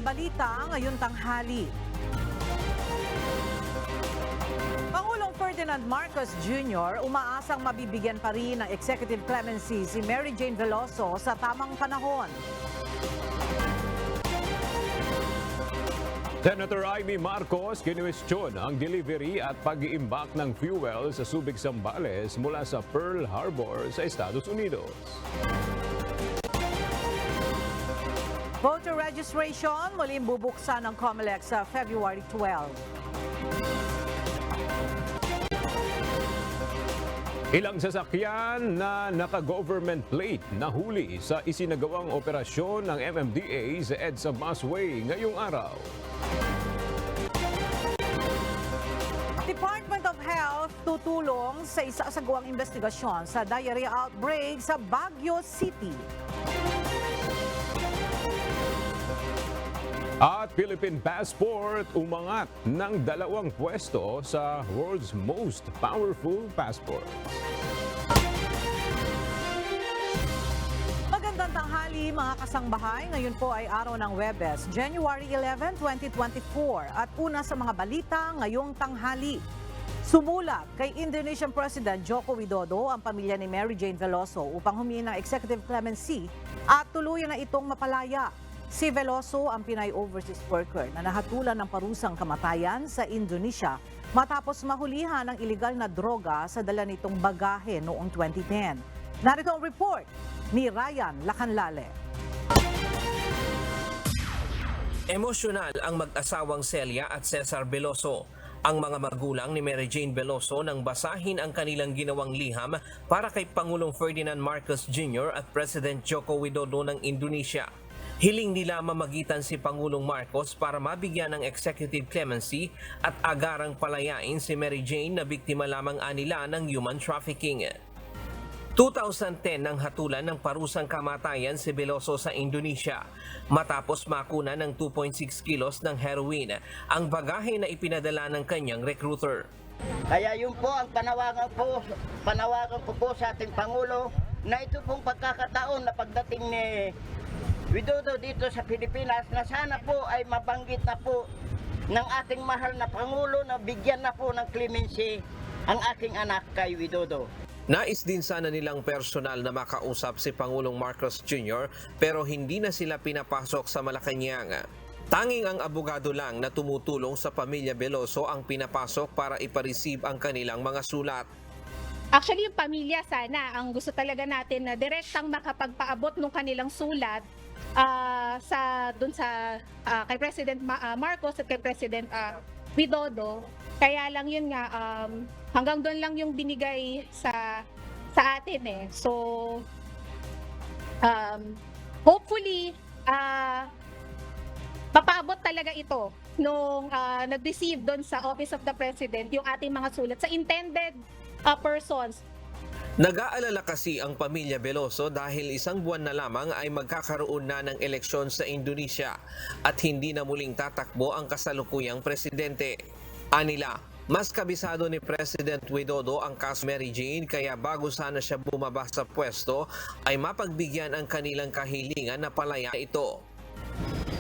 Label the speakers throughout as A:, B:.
A: balita ngayong tanghali. Pangulong Ferdinand Marcos Jr. umaasang mabibigyan pa rin ng executive clemency si Mary Jane Veloso sa tamang panahon.
B: Senator Amy Marcos kinuwestiyon ang delivery at pag-iimbak ng fuel sa Subic, Zambales mula sa Pearl Harbor sa Estados Unidos.
A: Voter registration muling bubuksan ng COMELEC sa February 12.
B: Ilang sasakyan na naka-government plate nahuli sa isinagawang operasyon ng MMDA sa EDSA Busway ngayong araw.
A: Department of Health tutulong sa isasagawang investigasyon sa diarrhea outbreak sa Baguio City.
B: At Philippine Passport umangat ng 2 pwesto sa world's most powerful passport.
A: Magandang tanghali mga kasangbahay. Ngayon po ay araw ng Huwebes, January 11, 2024 at una sa mga balita ngayong tanghali. Sumulat kay Indonesian President Joko Widodo ang pamilya ni Mary Jane Veloso upang humingi ng executive clemency at tuluyan na itong mapalaya. Si Veloso ang Pinay overseas worker na nahatulan ng parusang kamatayan sa Indonesia matapos mahulihan ng ilegal na droga sa dala nitong bagahe noong 2010. Narito ang report ni Ryan Lacanlale.
C: Emosyonal ang mag-asawang Celia at Cesar Veloso. Ang mga magulang ni Mary Jane Veloso nang basahin ang kanilang ginawang liham para kay Pangulong Ferdinand Marcos Jr. at President Joko Widodo ng Indonesia. Hiling nila mamagitan si Pangulong Marcos para mabigyan ng executive clemency at agarang palayain si Mary Jane na biktima lamang anila ng human trafficking. 2010 nang hatulan ng parusang kamatayan si Veloso sa Indonesia matapos makuna ng 2.6 kilos ng heroin, ang bagahe na ipinadala ng kanyang recruiter.
D: Kaya yun po ang panawagan ko po sa ating Pangulo na ito pong pagkakataon na pagdating ni Widodo dito sa Pilipinas na sana po ay mabanggit na po ng ating mahal na Pangulo na bigyan na po ng clemency ang aking anak kay Widodo.
C: Nais din sana nilang personal na makausap si Pangulong Marcos Jr. pero hindi na sila pinapasok sa Malacanang. Tanging ang abogado lang na tumutulong sa pamilya Veloso ang pinapasok para ipareceive ang kanilang mga sulat.
E: Actually, yung pamilya sana, ang gusto talaga natin na direktang makapagpaabot ng kanilang sulat kay President Marcos at kay President Widodo. Kaya lang yun nga, hanggang doon lang yung binigay sa atin eh. So, hopefully, papaabot talaga ito nung nag-receive doon sa Office of the President yung ating mga sulat sa intended persons.
C: Nag-aalala kasi ang pamilya Veloso dahil 1 buwan na lamang ay magkakaroon na ng eleksyon sa Indonesia at hindi na muling tatakbo ang kasalukuyang presidente. Anila, mas kabisado ni President Widodo ang kaso Mary Jane kaya bago sana siya bumaba sa pwesto ay mapagbigyan ang kanilang kahilingan na palaya ito.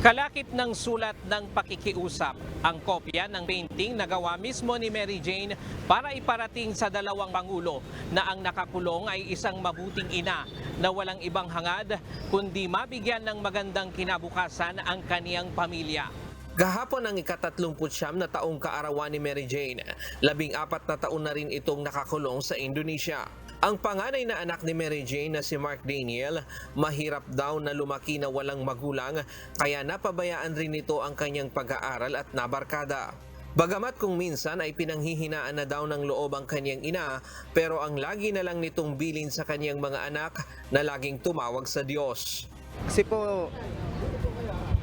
F: Kalakip ng sulat ng pakikiusap ang kopya ng painting na gawa mismo ni Mary Jane para iparating sa 2 pangulo na ang nakakulong ay isang mabuting ina na walang ibang hangad kundi mabigyan ng magandang kinabukasan ang kaniyang pamilya.
C: Gahapon ang ika-39 na taong kaarawan ni Mary Jane, 14 na taon na rin itong nakakulong sa Indonesia. Ang panganay na anak ni Mary Jane na si Mark Daniel, mahirap daw na lumaki na walang magulang kaya napabayaan rin nito ang kanyang pag-aaral at nabarkada. Bagamat kung minsan ay pinanghihinaan na daw ng loob ang kanyang ina, pero ang lagi na lang nitong bilin sa kanyang mga anak na laging tumawag sa Diyos.
G: Kasi po,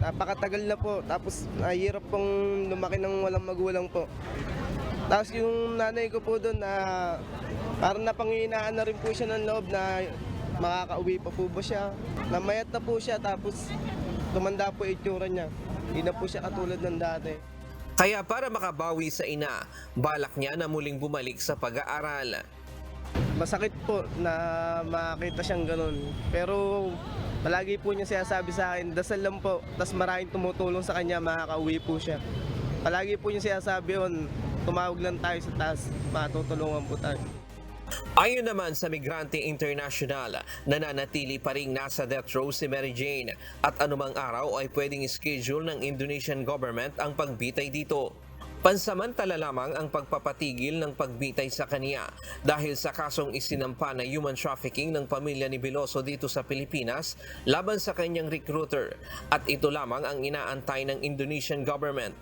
G: napakatagal na po, tapos hirap pong lumaki ng walang magulang po. Tapos yung nanay ko po doon na parang napanghihinaan na rin po siya ng loob na makakauwi pa po ba siya. Namayat na po siya tapos tumanda po itsura niya. Hindi na po siya katulad ng dati.
C: Kaya para makabawi sa ina, balak niya na muling bumalik sa pag-aaral.
G: masakit po na makita siyang ganun. Pero palagi po niya sinasabi sa akin, dasal lang po, tas maraming tumutulong sa kanya, makakauwi po siya. Palagi po niya sinasabi yun, tumawag lang tayo sa taas, matutulungan po tayo.
C: Ayon naman sa Migrante International, nananatili pa ring nasa death row si Mary Jane at anumang araw ay pwedeng schedule ng Indonesian government ang pagbitay dito. Pansamantala lamang ang pagpapatigil ng pagbitay sa kaniya dahil sa kasong isinampa na human trafficking ng pamilya ni Veloso dito sa Pilipinas laban sa kanyang recruiter at ito lamang ang inaantay ng Indonesian government.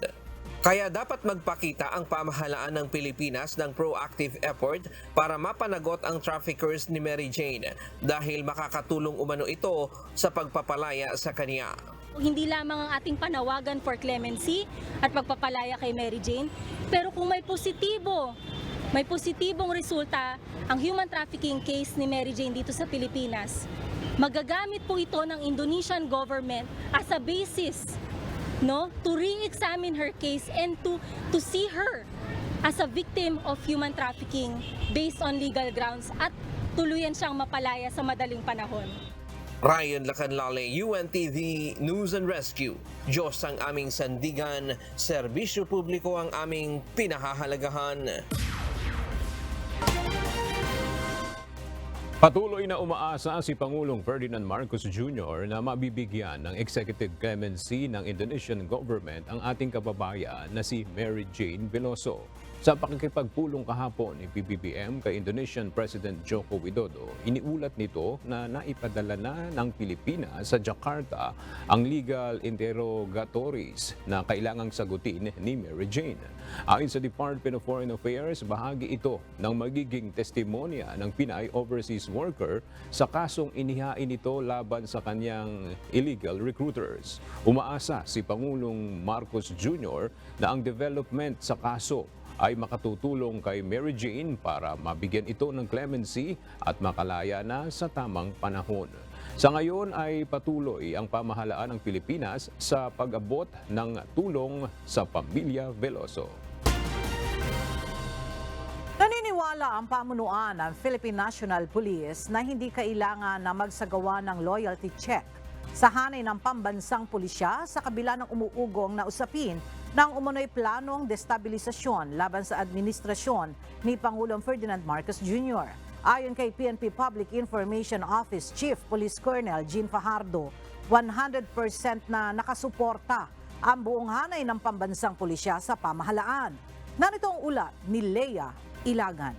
C: Kaya dapat magpakita ang pamahalaan ng Pilipinas ng proactive effort para mapanagot ang traffickers ni Mary Jane dahil makakatulong umano ito sa pagpapalaya sa kaniya.
H: Hindi lamang ang ating panawagan for clemency at pagpapalaya kay Mary Jane, pero kung may positibong resulta ang human trafficking case ni Mary Jane dito sa Pilipinas, magagamit po ito ng Indonesian government as a basis, no, to re-examine her case and to see her as a victim of human trafficking based on legal grounds at tuluyan siyang mapalaya sa madaling panahon.
C: Ryan Lacanlale, UNTV News and Rescue. Diyos ang aming sandigan, serbisyo publiko ang aming pinahahalagahan.
B: Patuloy na umaasa si Pangulong Ferdinand Marcos Jr. na mabibigyan ng executive clemency ng Indonesian government ang ating kababayan na si Mary Jane Veloso. Sa pakikipagpulong kahapon ni PBBM kay Indonesian President Joko Widodo, iniulat nito na naipadala na ng Pilipinas sa Jakarta ang legal interrogatories na kailangang sagutin ni Mary Jane. Ayon sa Department of Foreign Affairs, bahagi ito ng magiging testimonya ng Pinay overseas worker sa kasong inihain nito laban sa kanyang illegal recruiters. Umaasa si Pangulong Marcos Jr. na ang development sa kaso ay makatutulong kay Mary Jane para mabigyan ito ng clemency at makalaya na sa tamang panahon. Sa ngayon ay patuloy ang pamahalaan ng Pilipinas sa pag-abot ng tulong sa pamilya Veloso.
A: Naniniwala ang pamunuan ng Philippine National Police na hindi kailangan na magsagawa ng loyalty check sa hanay ng pambansang pulisya sa kabila ng umuugong na usapin ng umunoy planong destabilisasyon laban sa administrasyon ni Pangulong Ferdinand Marcos Jr. Ayon kay PNP Public Information Office Chief Police Colonel Jean Fajardo, 100% na nakasuporta ang buong hanay ng pambansang pulisya sa pamahalaan. Narito ang ulat ni Leia Ilagan.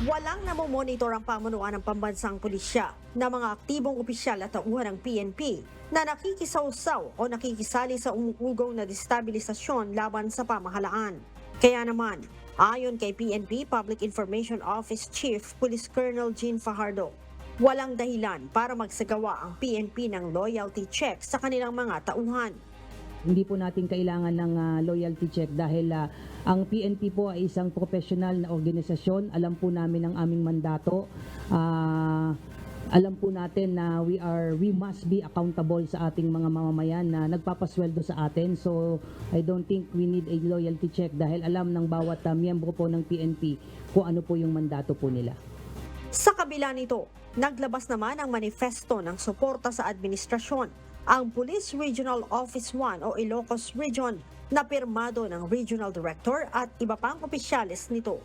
I: Walang namomonitor ang pamunuan ng pambansang pulisya na mga aktibong opisyal at tauhan ng PNP na nakikisawsaw o nakikisali sa umuugong na destabilisasyon laban sa pamahalaan. Kaya naman, ayon kay PNP Public Information Office Chief Police Colonel Jean Fajardo, walang dahilan para magsagawa ang PNP ng loyalty check sa kanilang mga tauhan.
J: Hindi po natin kailangan ng loyalty check dahil ang PNP po ay isang professional na organisasyon. Alam po namin ang aming mandato. Alam po natin na we must be accountable sa ating mga mamamayan na nagpapasweldo sa atin. So I don't think we need a loyalty check dahil alam ng bawat miyembro po ng PNP kung ano po yung mandato po nila.
I: Sa kabila nito, naglabas naman ang manifesto ng suporta sa administrasyon ang Police Regional Office 1 o Ilocos Region na pirmado ng Regional Director at iba pang opisyalis nito.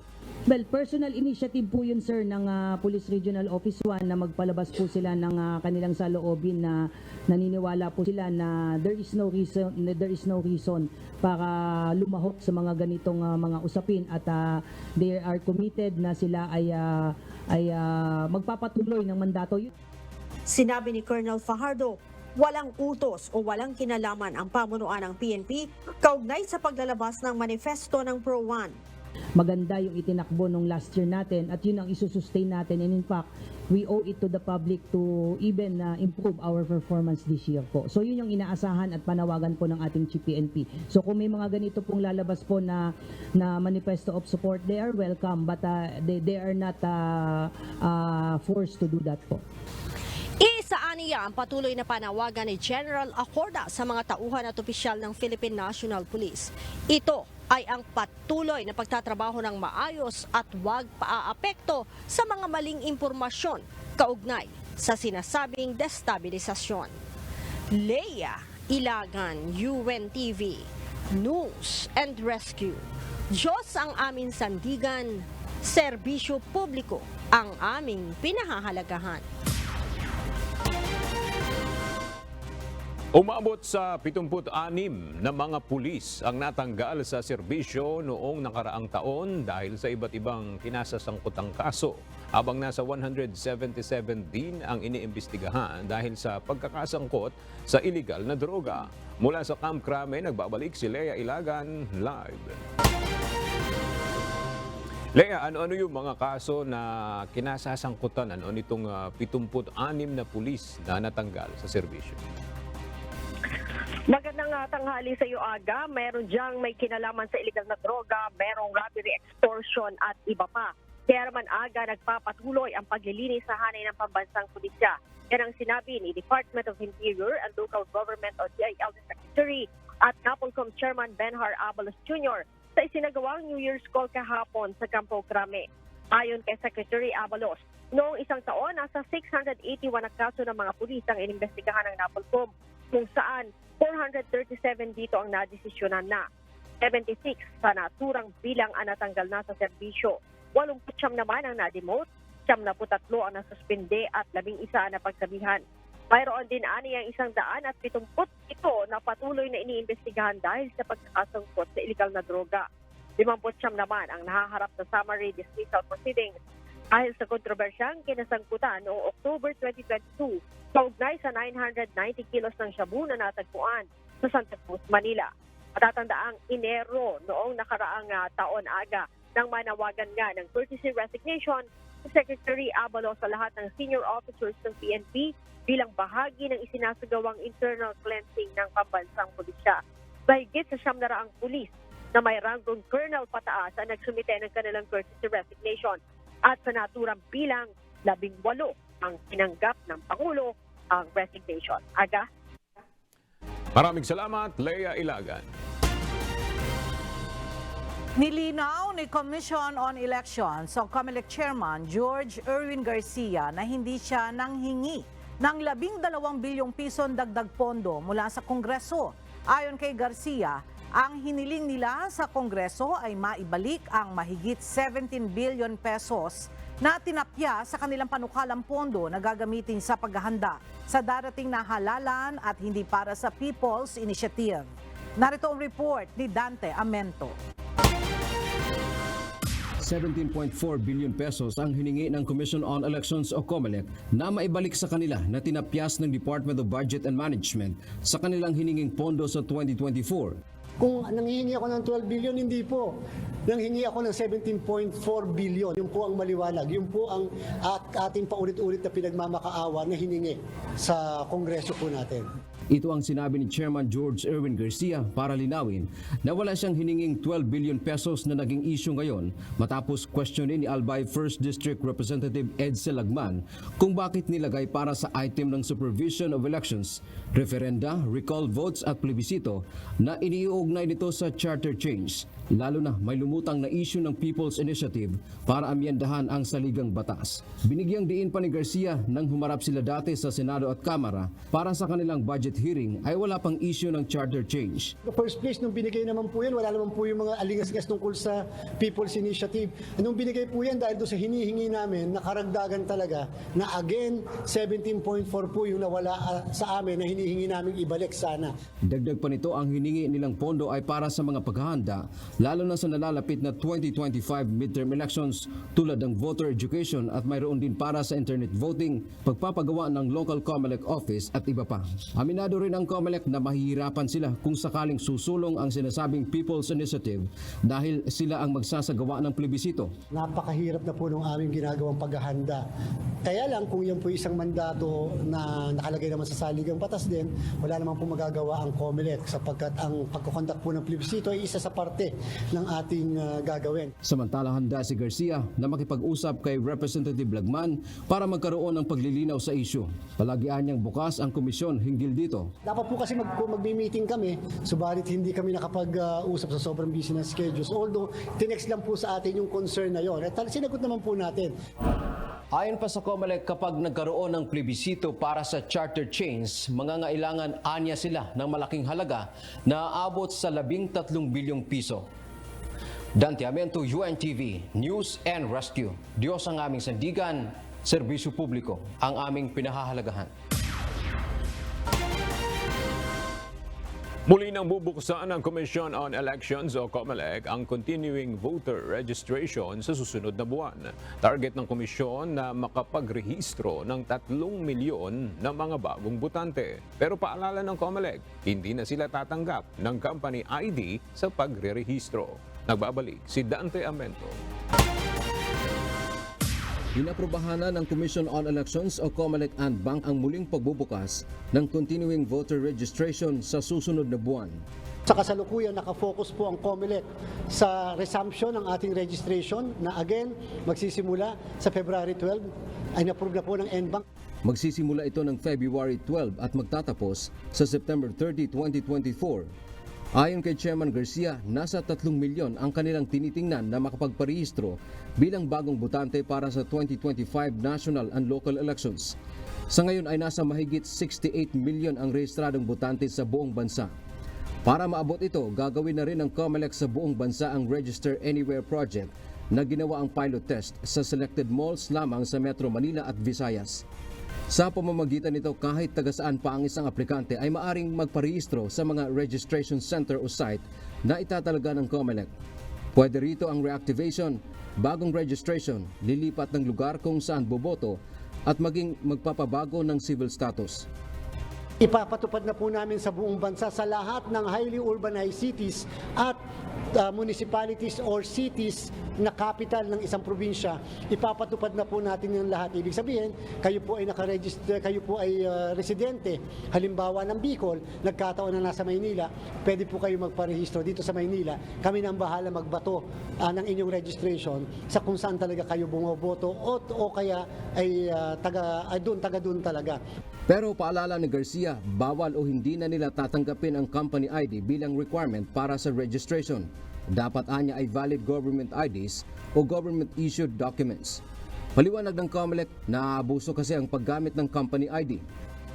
J: Well, personal initiative po yun, sir, ng Police Regional Office 1 na magpalabas po sila ng kanilang saloobin na naniniwala po sila na there is no reason para lumahok sa mga ganitong mga usapin at they are committed na sila ay magpapatuloy ng mandato.
I: Sinabi ni Colonel Fajardo, walang utos o walang kinalaman ang pamunuan ng PNP kaugnay sa paglalabas ng manifesto ng Pro-1.
J: Maganda yung itinakbo nung last year natin at yun ang isusustain natin, and in fact, we owe it to the public to even improve our performance this year po. So yun yung inaasahan at panawagan po ng ating PNP. So kung may mga ganito pong lalabas po na manifesto of support, they are welcome, but they are not forced to do that po.
I: Isaan niya ang patuloy na panawagan ni General Acorda sa mga tauhan at opisyal ng Philippine National Police. Ito ay ang patuloy na pagtatrabaho ng maayos at huwag paaapekto sa mga maling impormasyon kaugnay sa sinasabing destabilisasyon. Leia Ilagan, UNTV, News and Rescue. Diyos ang aming sandigan, serbisyo publiko ang aming pinahahalagahan.
B: Umabot sa 76 na mga pulis ang natanggal sa serbisyo noong nakaraang taon dahil sa iba't ibang kinasasangkutang kaso, habang nasa 177 din ang iniimbestigahan dahil sa pagkakasangkot sa illegal na droga. Mula sa Camp Crame, nagbabalik si Leia Ilagan live. Leia, ano-ano yung mga kaso na kinasasangkutan nitong 76 na pulis na natanggal sa serbisyo?
K: Magandang tanghali sa iyo, Aga. Meron diyang may kinalaman sa illegal na droga, merong robbery, extortion at iba pa. Kaya naman, Aga, nagpapatuloy ang paglilinis sa hanay ng pambansang pulisya. Yan ang sinabi ni Department of Interior and Local Government o DILG Secretary at NAPOLCOM Chairman Benhar Abalos Jr. sa isinagawang New Year's call kahapon sa Campo Crame. Ayon kay Secretary Abalos, noong isang taon, nasa 681 na kaso ng mga pulis ang inimbestigahan ng NAPOLCOM, kung saan 437 dito ang nadesisyonan na. 76 sa naturang bilang ang natanggal na sa serbisyo. 89 naman ang na-demote, 93 ang nasuspinde at 11 ang napagsabihan. Mayroon din ang 177 na patuloy na iniimbestigahan dahil sa pagkakasangkot sa illegal na droga. 59 naman ang nahaharap sa summary dismissal proceedings dahil sa kontrobersyang kinasangkutan noong October 2022 kaugnay sa 990 kilos ng shabu na natagpuan sa Santa Cruz, Manila. Matatandaang Enero noong nakaraang taon, Aga, nang manawagan nga ng courtesy resignation si Secretary Abalos sa lahat ng senior officers ng PNP bilang bahagi ng isinasagawang internal cleansing ng pambansang pulisya. Mahigit sa 700 pulis na may ranggong colonel pataas ang nagsumite ng kanilang courtesy resignation at sa naturang bilang 18 ang tinanggap ng Pangulo ang resignation. Aga?
B: Maraming salamat, Leia Ilagan.
A: Nilinaw ni Commission on Elections o COMELEC Chairman George Erwin Garcia na hindi siya nanghingi ng 12 bilyong pisong dagdag pondo mula sa Kongreso. Ayon kay Garcia, ang hiniling nila sa Kongreso ay maibalik ang mahigit 17 billion pesos na tinapya sa kanilang panukalang pondo na gagamitin sa paghahanda sa darating na halalan at hindi para sa People's Initiative. Narito ang report ni Dante Amento.
L: 17.4 billion pesos ang hiningi ng Commission on Elections o COMELEC na maibalik sa kanila na tinapyas ng Department of Budget and Management sa kanilang hininging pondo sa 2024.
M: Kung nanghihingi ako ng 12 billion, hindi po. Nanghingi ako ng 17.4 billion. Yun po ang maliwanag. Yun po ang ating paulit-ulit na pinagmamakaawa na hiningi sa Kongreso po natin.
L: Ito ang sinabi ni Chairman George Erwin Garcia para linawin na wala siyang hininging 12 billion pesos na naging issue ngayon matapos questionin ni Albay 1st District Representative Edsel Lagman kung bakit nilagay para sa item ng Supervision of Elections, referenda, recall votes at plebisito na iniuugnay nito sa charter change. Lalo na may lumutang na issue ng People's Initiative para amyendahan ang saligang batas. Binigyang diin pa ni Garcia nang humarap sila dati sa Senado at Kamara para sa kanilang budget hearing ay wala pang issue ng charter change.
M: The first place, nung binigay naman po yan, wala naman po yung mga alingas-gas tungkol sa People's Initiative. Nung binigay po yan dahil doon sa hinihingi namin, nakaragdagan talaga na again, 17.4 po yung nawala sa amin na hinihingi namin ibalik sana.
L: Dagdag pa nito, ang hiningi nilang pondo ay para sa mga paghahanda lalo na sa nalalapit na 2025 midterm elections tulad ng voter education at mayroon din para sa internet voting, pagpapagawa ng local COMELEC office at iba pa. Aminado rin ang COMELEC na mahihirapan sila kung sakaling susulong ang sinasabing People's Initiative dahil sila ang magsasagawa ng plebisito.
M: Napakahirap na po ng aming ginagawang paghahanda. Kaya lang kung yan po isang mandato na nakalagay naman sa saligang batas din, wala naman po magagawa ang COMELEC sapagkat ang pagkukondak po ng plebisito ay isa sa parte ng ating gagawin.
L: Samantala, handa si Garcia na makipag-usap kay Representative Lagman para magkaroon ng paglilinaw sa isyu. Palagian niyang bukas ang komisyon hinggil dito.
M: Dapat po kasi mag-meeting kami, subalit hindi kami nakapag-usap sa sobrang busy na schedules. Although, tinext lang po sa atin yung concern na yon. At sinagot naman po natin.
L: Ayon pa sa COMELEC, kapag nagkaroon ng plebisito para sa charter chains, mangangailangan anya sila ng malaking halaga na aabot sa 13 bilyong piso. Dante Amento, UNTV, News and Rescue. Diyos ang aming sandigan, serbisyo publiko ang aming pinahahalagahan.
B: Muli nang bubuksan ng Commission on Elections o COMELEC ang continuing voter registration sa susunod na buwan. Target ng komisyon na makapagrehistro ng 3 milyon na mga bagong botante. Pero paalala ng COMELEC, hindi na sila tatanggap ng company ID sa pagrerehistro. Nagbabalik si Dante Amento.
L: Inaprobahan na ng Commission on Elections o COMELEC and Bank ang muling pagbubukas ng continuing voter registration sa susunod na buwan.
M: Sa kasalukuyan, nakafocus po ang COMELEC sa resumption ng ating registration na again, magsisimula sa February 12, ay na-approve na po ng NBank.
L: Magsisimula ito ng February 12 at magtatapos sa September 30, 2024. Ayon kay Chairman Garcia, nasa 3 milyon ang kanilang tinitingnan na makapagparehistro bilang bagong botante para sa 2025 national and local elections. Sa ngayon ay nasa mahigit 68 milyon ang rehistradong botante sa buong bansa. Para maabot ito, gagawin na rin ng COMELEC sa buong bansa ang Register Anywhere project na ginawa ang pilot test sa selected malls lamang sa Metro Manila at Visayas. Sa pamamagitan nito, kahit taga-saan pa ang isang aplikante ay maaring magparehistro sa mga registration center o site na itatalaga ng COMELEC. Pwede rito ang reactivation, bagong registration, lilipat ng lugar kung saan boboto at maging magpapabago ng civil status.
M: Ipapatupad na po namin sa buong bansa sa lahat ng highly urbanized cities at municipalities or cities na capital ng isang probinsya. Ipapatupad na po natin yung lahat. Ibig sabihin, kayo po ay nakaregister, kayo po ay residente. Halimbawa ng Bicol, nagkataon na nasa Maynila, pwede po kayo magparehistro dito sa Maynila. Kami nang bahala magbato ng inyong registration sa kung saan talaga kayo bumoboto o kaya ay taga doon talaga.
L: Pero paalala ni Garcia, bawal o hindi na nila tatanggapin ang company ID bilang requirement para sa registration. Dapat anya ay valid government IDs o government-issued documents. Paliwanag ng COMELEC, naaabuso kasi ang paggamit ng company ID.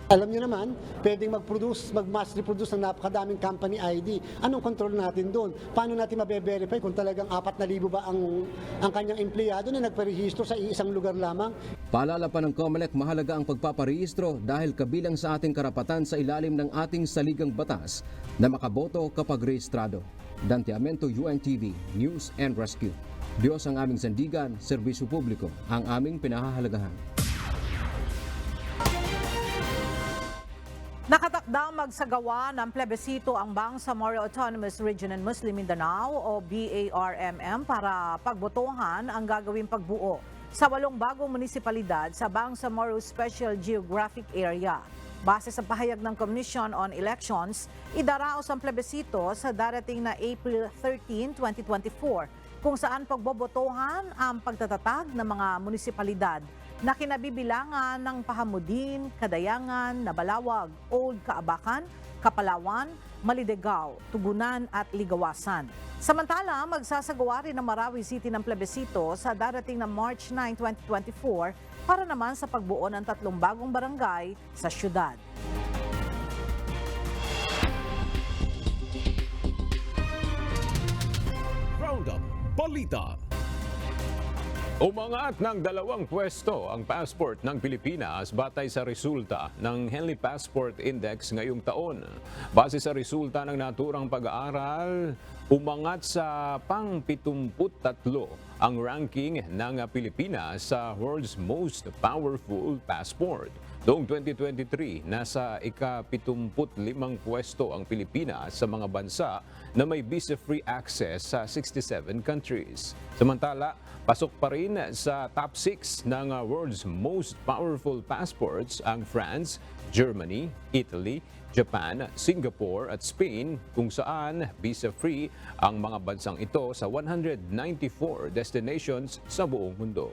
M: Alam niyo naman, pwedeng mag-mass reproduce ng napakadaming company ID. Anong control natin doon? Paano natin mabe-verify kung talagang 4,000 ba ang kanyang empleyado na nagparehistro sa isang lugar lamang?
L: Paalala pa ng COMELEC, mahalaga ang pagpaparehistro dahil kabilang sa ating karapatan sa ilalim ng ating saligang batas na makaboto kapag rehistrado. Dante Amento, UNTV, News and Rescue. Diyos ang aming sandigan, serbisyo publiko ang aming pinahahalagahan.
A: Nakatakdang magsagawa ng plebisito ang Bangsamoro Autonomous Region and Muslim Mindanao o BARMM para pagbotohan ang gagawing pagbuo sa 8 bagong munisipalidad sa Bangsamoro Special Geographic Area. Base sa pahayag ng Commission on Elections, idaraos ang plebisito sa darating na April 13, 2024 kung saan pagbobotohan ang pagtatatag ng mga munisipalidad na kinabibilangan ng Pahamudin, Kadayangan, Nabalawag, Old Kaabakan, Kapalawan, Malidegaw, Tugunan at Ligawasan. Samantala, magsasagawa rin ng Marawi City ng plebisito sa darating na March 9, 2024 para naman sa pagbuo ng 3 bagong barangay sa syudad.
B: Roundup Balita. Umangat ng 2 pwesto ang passport ng Pilipinas batay sa resulta ng Henley Passport Index ngayong taon. Base sa resulta ng naturang pag-aaral, umangat sa pang-73 ang ranking ng Pilipinas sa World's Most Powerful Passport. Noong 2023, nasa ika-75 pwesto ang Pilipinas sa mga bansa na may visa-free access sa 67 countries. Samantala, pasok pa rin sa top 6 ng world's most powerful passports ang France, Germany, Italy, Japan, Singapore at Spain kung saan visa-free ang mga bansang ito sa 194 destinations sa buong mundo.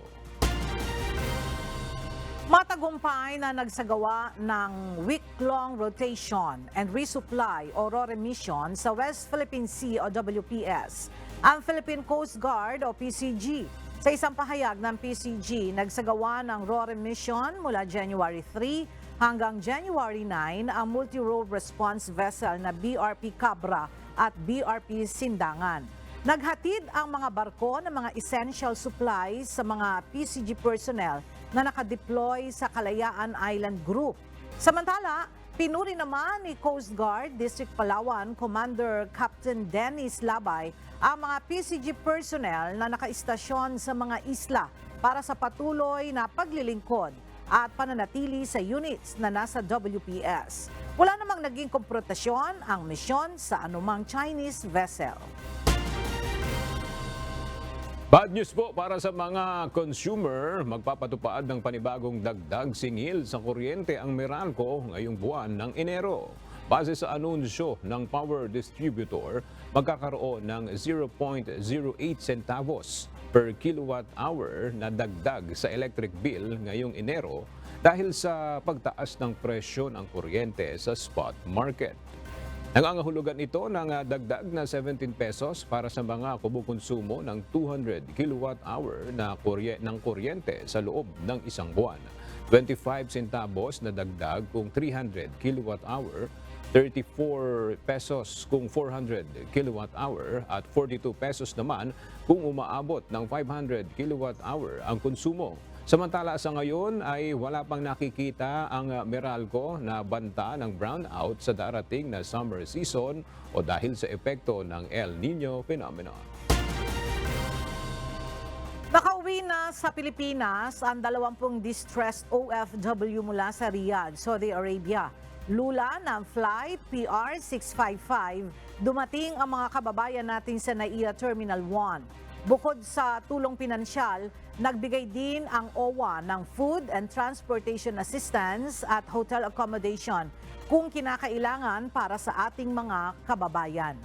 A: Matagumpay na nagsagawa ng week-long rotation and resupply o RORE mission sa West Philippine Sea o WPS ang Philippine Coast Guard o PCG. Sa isang pahayag ng PCG, nagsagawa ng RORE mission mula January 3 hanggang January 9 ang multi-role response vessel na BRP Cabra at BRP Sindangan. Naghatid ang mga barko ng mga essential supplies sa mga PCG personnel na nakadeploy sa Kalayaan Island Group. Samantala, pinuri naman ni Coast Guard District Palawan Commander Captain Dennis Labay ang mga PCG personnel na nakaistasyon sa mga isla para sa patuloy na paglilingkod at pananatili sa units na nasa WPS. Wala namang naging komprontasyon ang misyon sa anumang Chinese vessel.
B: Bad news po para sa mga consumer, magpapatupad ng panibagong dagdag singil sa kuryente ang Meralco ngayong buwan ng Enero. Base sa anunsyo ng power distributor, magkakaroon ng 0.08 centavos per kilowatt hour na dagdag sa electric bill ngayong Enero dahil sa pagtaas ng presyo ng kuryente sa spot market. Nangangahulugan ito ng dagdag na 17 pesos para sa mga kumukonsumo ng 200 kilowatt-hour ng kuryente sa loob ng isang buwan. 25 centavos na dagdag kung 300 kilowatt-hour, 34 pesos kung 400 kilowatt-hour at 42 pesos naman kung umaabot ng 500 kilowatt-hour ang konsumo. Samantala sa ngayon ay wala pang nakikita ang Meralco na banta ng brownout sa darating na summer season o dahil sa epekto ng El Niño phenomenon.
A: Nakauwi na sa Pilipinas ang 20 distressed OFW mula sa Riyadh, Saudi Arabia. Lula ng flight PR-655, dumating ang mga kababayan natin sa NAIA Terminal 1. Bukod sa tulong pinansyal, nagbigay din ang OWA ng food and transportation assistance at hotel accommodation kung kinakailangan para sa ating mga kababayan.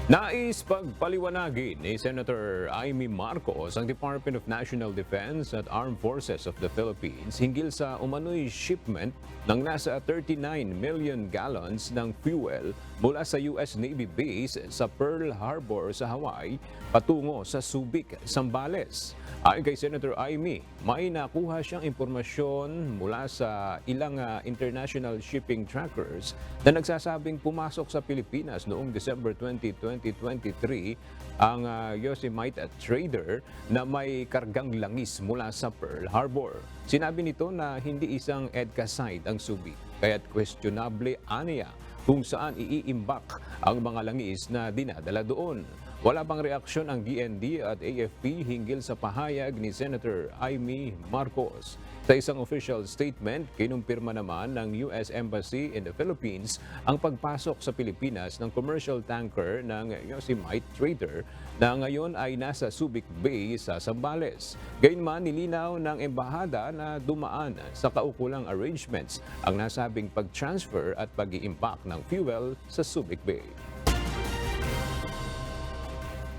B: Nais pagpaliwanagin ni Senator Amy Marcos ang Department of National Defense at Armed Forces of the Philippines hinggil sa umano'y shipment ng nasa 39 million gallons ng fuel mula sa US Navy base sa Pearl Harbor sa Hawaii patungo sa Subic, Zambales. Ayon kay Senator Amy, may nakuha siyang impormasyon mula sa ilang international shipping trackers na nagsasabing pumasok sa Pilipinas noong December 20, 2023 ang Yosemite trader na may kargang langis mula sa Pearl Harbor. Sinabi nito na hindi isang EDCA site ang Subic, kaya't questionable aniya kung saan iiimbak ang mga langis na dinadala doon. Wala pang reaksyon ang DND at AFP hinggil sa pahayag ni Senator Amy Marcos. Sa isang official statement, kinumpirma naman ng US Embassy in the Philippines ang pagpasok sa Pilipinas ng commercial tanker ng Yosemite trader na ngayon ay nasa Subic Bay sa Zambales. Gayunman, nilinaw ng embahada na dumaan sa kaukulang arrangements ang nasabing pag-transfer at pag-i-impact ng fuel sa Subic Bay.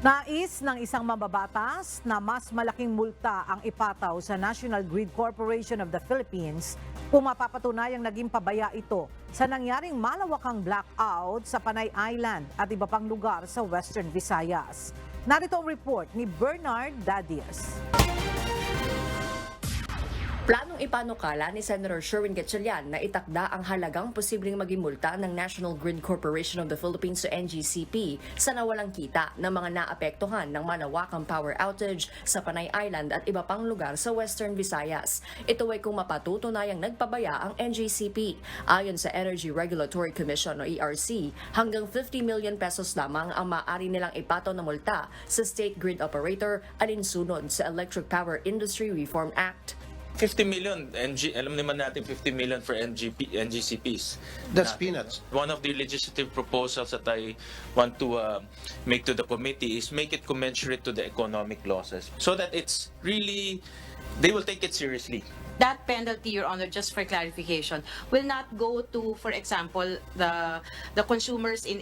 A: Nais ng isang mambabatas na mas malaking multa ang ipataw sa National Grid Corporation of the Philippines kung mapapatunayang naging pabaya ito sa nangyaring malawakang blackout sa Panay Island at iba pang lugar sa Western Visayas. Narito ang report ni Bernard Dadias.
N: Planong ipanukala ni Senator Sherwin Gatchalian na itakda ang halagang posibleng maging multa ng National Grid Corporation of the Philippines o NGCP sa nawalang kita ng mga naapektuhan ng malawakang power outage sa Panay Island at iba pang lugar sa Western Visayas. Ito ay kung mapatutunayang nagpabaya ang NGCP. Ayon sa Energy Regulatory Commission o ERC, hanggang 50 million pesos lamang ang maaari nilang ipataw na multa sa state grid operator alinsunod sa Electric Power Industry Reform Act.
O: 50 million, alam naman natin 50 million for NGCPs.
P: That's peanuts.
O: One of the legislative proposals that I want to make to the committee is make it commensurate to the economic losses so that it's really they will take it seriously.
P: That penalty, Your Honor, just for clarification, will not go to, for example, the consumers in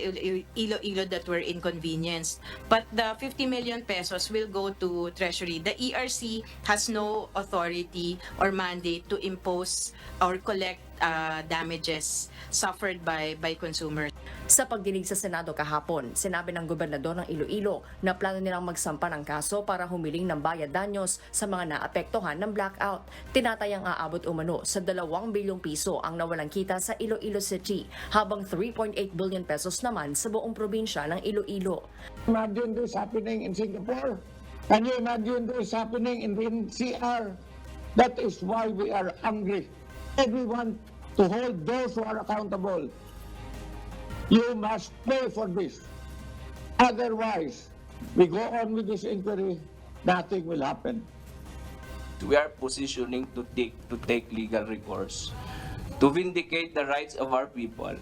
P: Iloilo that were inconvenienced. But the 50 million pesos will go to Treasury. The ERC has no authority or mandate to impose or collect damages suffered by consumers.
N: Sa pagdinig sa Senado kahapon, sinabi ng gobernador ng Iloilo na plano nilang magsampa ng kaso para humiling ng bayad danyos sa mga naapektuhan ng blackout. Tinatayang aabot umano sa 2 bilyong piso ang nawalang kita sa Iloilo City, habang 3.8 billion pesos naman sa buong probinsya ng Iloilo.
Q: Imagine this happening in Singapore. Can you imagine this happening in NCR? That is why we are hungry. Everyone to hold those who are accountable. You must pay for this. Otherwise, we go on with this inquiry, nothing will happen.
R: We are positioning to take legal recourse to vindicate the rights of our people,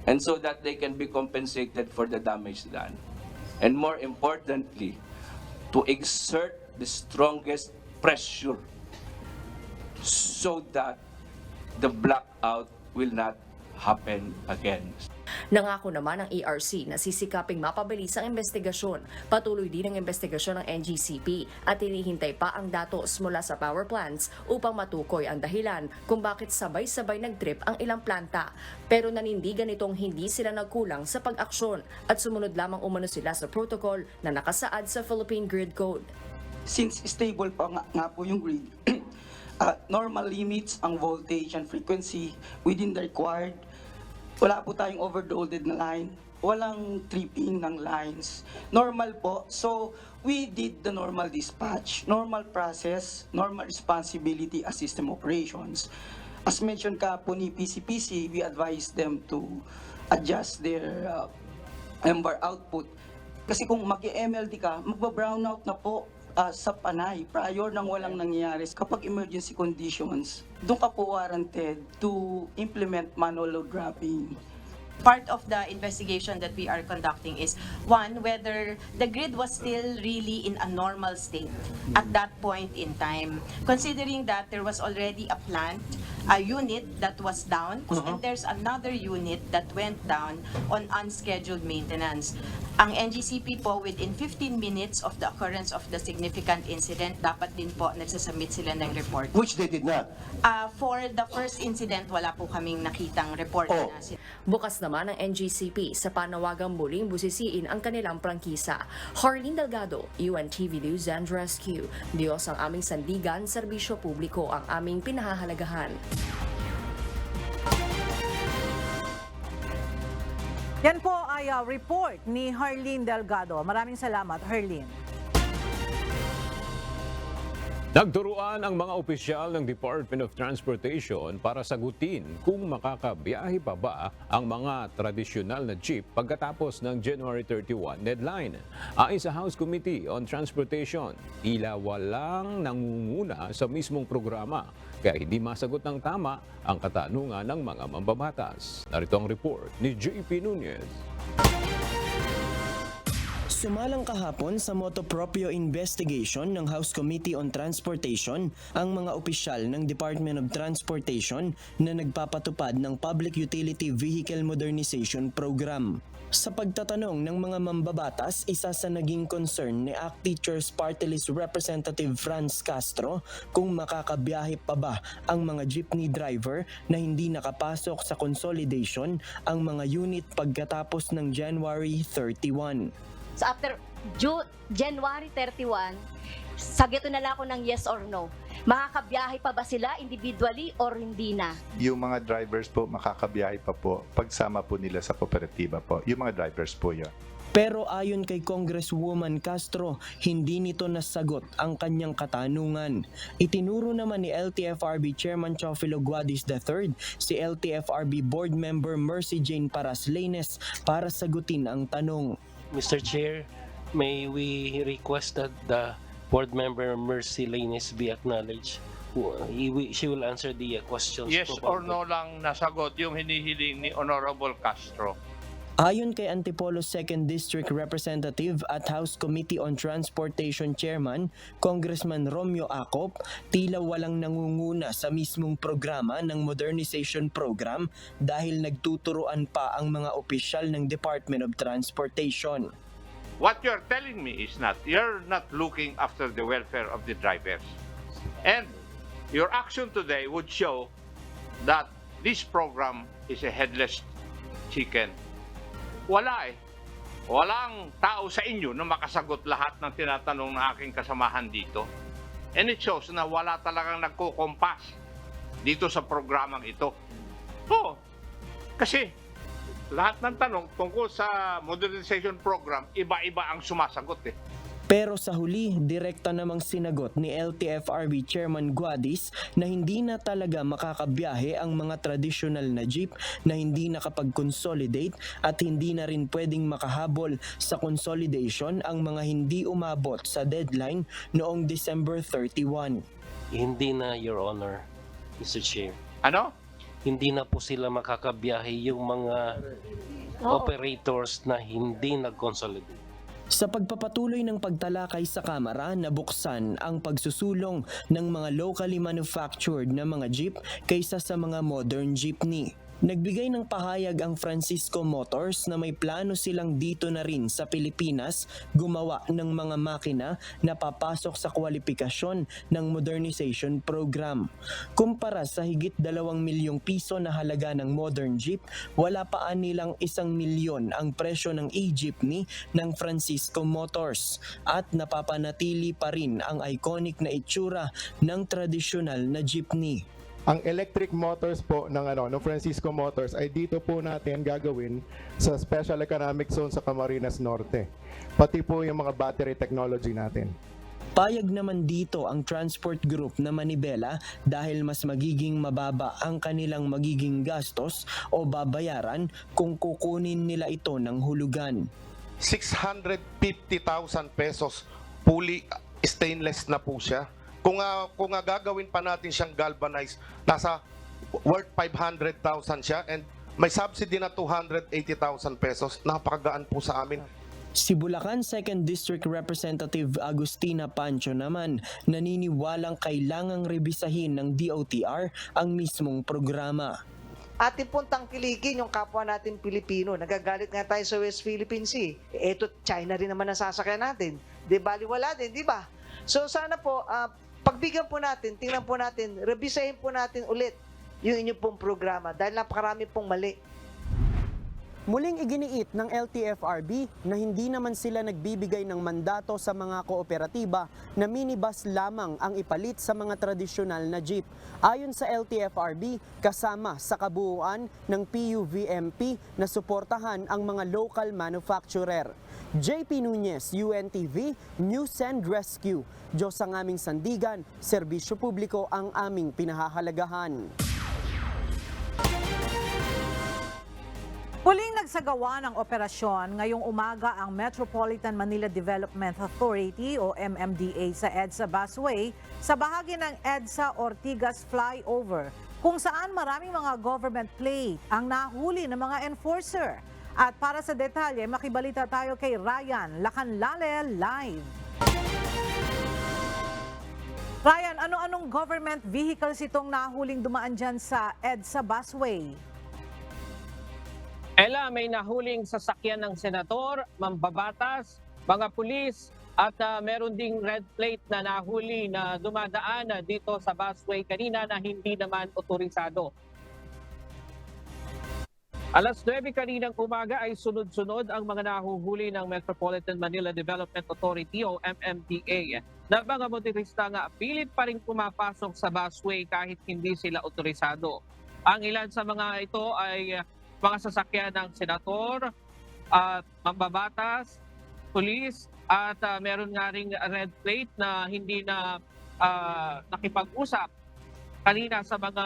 R: and so that they can be compensated for the damage done. And more importantly, to exert the strongest pressure so that the blackout will not happen again.
N: Nangako naman ang ERC na sisikaping mapabilis ang investigasyon. Patuloy din ang investigasyon ng NGCP at hinihintay pa ang datos mula sa power plants upang matukoy ang dahilan kung bakit sabay-sabay nag-trip ang ilang planta. Pero nanindigan itong hindi sila nagkulang sa pag-aksyon at sumunod lamang umano sila sa protocol na nakasaad sa Philippine Grid Code.
S: Since stable pa nga po yung grid, normal limits ang voltage and frequency within the required. Wala po tayong overloaded na line, walang tripping ng lines. Normal po. So, we did the normal dispatch, normal process, normal responsibility as system operations. As mentioned ka po ni PCPC, we advised them to adjust their MVAR output. Kasi kung mag-MLD ka, magba-brownout na po sa Panay prior nang walang nangyayari. Kapag emergency conditions, doon ka po warranted to implement manual load dropping.
P: Part of the investigation that we are conducting is, one, whether the grid was still really in a normal state at that point in time, considering that there was already a unit that was down, and there's another unit that went down on unscheduled maintenance. Ang NGCP po, within 15 minutes of the occurrence of the significant incident, dapat din po nagsasubmit sila ng report.
T: Which they did not.
P: For the first incident, wala po kaming nakitang report na
N: Bukas naman ang NGCP sa panawagang muling busisiin ang kanilang prangkisa. Harleen Delgado, UNTV News and Rescue. Diyos ang aming sandigan, serbisyo publiko ang aming pinahahalagahan.
A: Yan po ay report ni Harleen Delgado. Maraming salamat, Harleen.
B: Nagturuan ang mga opisyal ng Department of Transportation para sagutin kung makakabiyahe pa ba ang mga tradisyonal na jeep pagkatapos ng January 31 deadline. Ayon sa House Committee on Transportation, tila walang nangunguna sa mismong programa, kaya hindi masagot ng tama ang katanungan ng mga mambabatas. Narito ang report ni JP Nunez.
U: Sumalang kahapon sa motu proprio investigation ng House Committee on Transportation ang mga opisyal ng Department of Transportation na nagpapatupad ng Public Utility Vehicle Modernization Program. Sa pagtatanong ng mga mambabatas, isa sa naging concern ni ACT Teachers Party List Representative Franz Castro kung makakabiyahe pa ba ang mga jeepney driver na hindi nakapasok sa consolidation ang mga unit pagkatapos ng January 31.
V: So after January 31, sagutin na lang ako ng yes or no. Makakabiyahe pa ba sila individually or hindi na?
W: Yung mga drivers po makakabiyahe pa po pagsama po nila sa kooperatiba po. Yung mga drivers po yun.
U: Pero ayon kay Congresswoman Castro, hindi nito nasagot ang kanyang katanungan. Itinuro naman ni LTFRB Chairman Teofilo Guadis III si LTFRB Board Member Mercy Jane Paraslenes para sagutin ang tanong.
X: Mr. Chair, may we request that the board member Mercy Lanes be acknowledged? She will answer the questions.
Y: Yes or no lang nasagot yung hinihiling ni Honorable Castro.
U: Ayon kay Antipolo 2nd District Representative at House Committee on Transportation Chairman, Congressman Romeo Acop, tila walang nangunguna sa mismong programa ng modernization program dahil nagtuturuan pa ang mga opisyal ng Department of Transportation.
D: What you're telling me is you're not looking after the welfare of the drivers. And your action today would show that this program is a headless chicken. Wala eh. Walang tao sa inyo na makasagot lahat ng tinatanong ng aking kasamahan dito. And it shows na wala talagang nagkukompas dito sa programang ito. Oo, kasi lahat ng tanong tungkol sa modernization program, iba-iba ang sumasagot eh.
U: Pero sa huli, direkta namang sinagot ni LTFRB Chairman Guadis na hindi na talaga makakabiyahe ang mga traditional na jeep na hindi nakapag-consolidate at hindi na rin pwedeng makahabol sa consolidation ang mga hindi umabot sa deadline noong December 31.
X: Hindi na, Your Honor, Mr. Chair.
D: Ano?
X: Hindi na po sila makakabiyahe yung mga operators na hindi nag-consolidate.
U: Sa pagpapatuloy ng pagtalakay sa Kamara, nabuksan ang pagsusulong ng mga locally manufactured na mga jeep kaysa sa mga modern jeepney. Nagbigay ng pahayag ang Francisco Motors na may plano silang dito na rin sa Pilipinas gumawa ng mga makina na papasok sa kwalifikasyon ng modernization program. Kumpara sa higit 2 milyong piso na halaga ng modern jeep, wala pa nilang 1 milyon ang presyo ng e-jeepney ng Francisco Motors at napapanatili pa rin ang iconic na itsura ng tradisyonal na jeepney.
E: Ang electric motors po ng Francisco Motors ay dito po natin gagawin sa Special Economic Zone sa Camarines Norte. Pati po yung mga battery technology natin.
U: Payag naman dito ang transport group na Manibela dahil mas magiging mababa ang kanilang magiging gastos o babayaran kung kukunin nila ito ng hulugan.
F: 650,000 pesos, fully stainless na po siya. Kung gagawin pa natin siyang galvanized, nasa worth 500,000 siya and may subsidy na 280,000 pesos. Napakagaan po sa amin.
U: Si Bulacan 2nd District Representative Agustina Pancho naman naniniwalang kailangang rebisahin ng DOTR ang mismong programa.
T: Atin pong tangkilikin yung kapwa natin Pilipino. Nagagalit nga tayo sa West Philippine Sea. Eto, China rin naman ang sasakyan natin. Di baliwala din, di ba? So sana po, pagbigyan po natin, tingnan po natin, revisahin po natin ulit yung inyong pong programa dahil napakarami pong mali.
U: Muling iginiit ng LTFRB na hindi naman sila nagbibigay ng mandato sa mga kooperatiba na minibus lamang ang ipalit sa mga tradisyonal na jeep. Ayon sa LTFRB, kasama sa kabuuan ng PUVMP na suportahan ang mga local manufacturer. JP Nunez, UNTV, News and Rescue. Diyos ang aming sandigan, serbisyo publiko ang aming pinahahalagahan.
A: Huling nagsagawa ng operasyon ngayong umaga ang Metropolitan Manila Development Authority o MMDA sa EDSA Busway sa bahagi ng EDSA Ortigas Flyover kung saan maraming mga government plate ang nahuli ng mga enforcer. At para sa detalye, makibalita tayo kay Ryan Lacanlale live. Ryan, ano-anong government vehicles itong nahuling dumaan dyan sa EDSA Busway?
Y: Ella, may nahuling sasakyan ng senador, mambabatas, mga pulis at meron ding red plate na nahuli na dumadaan dito sa busway kanina na hindi naman otorisado. Alas 9 kaninang umaga ay sunod-sunod ang mga nahuhuli ng Metropolitan Manila Development Authority o MMDA na mga motorista nga pilit pa rin pumapasok sa busway kahit hindi sila otorisado. Ang ilan sa mga ito ay mga sasakyan ng senador, mambabatas, pulis, at meron nga ring red plate na hindi na nakipag-usap kanina sa mga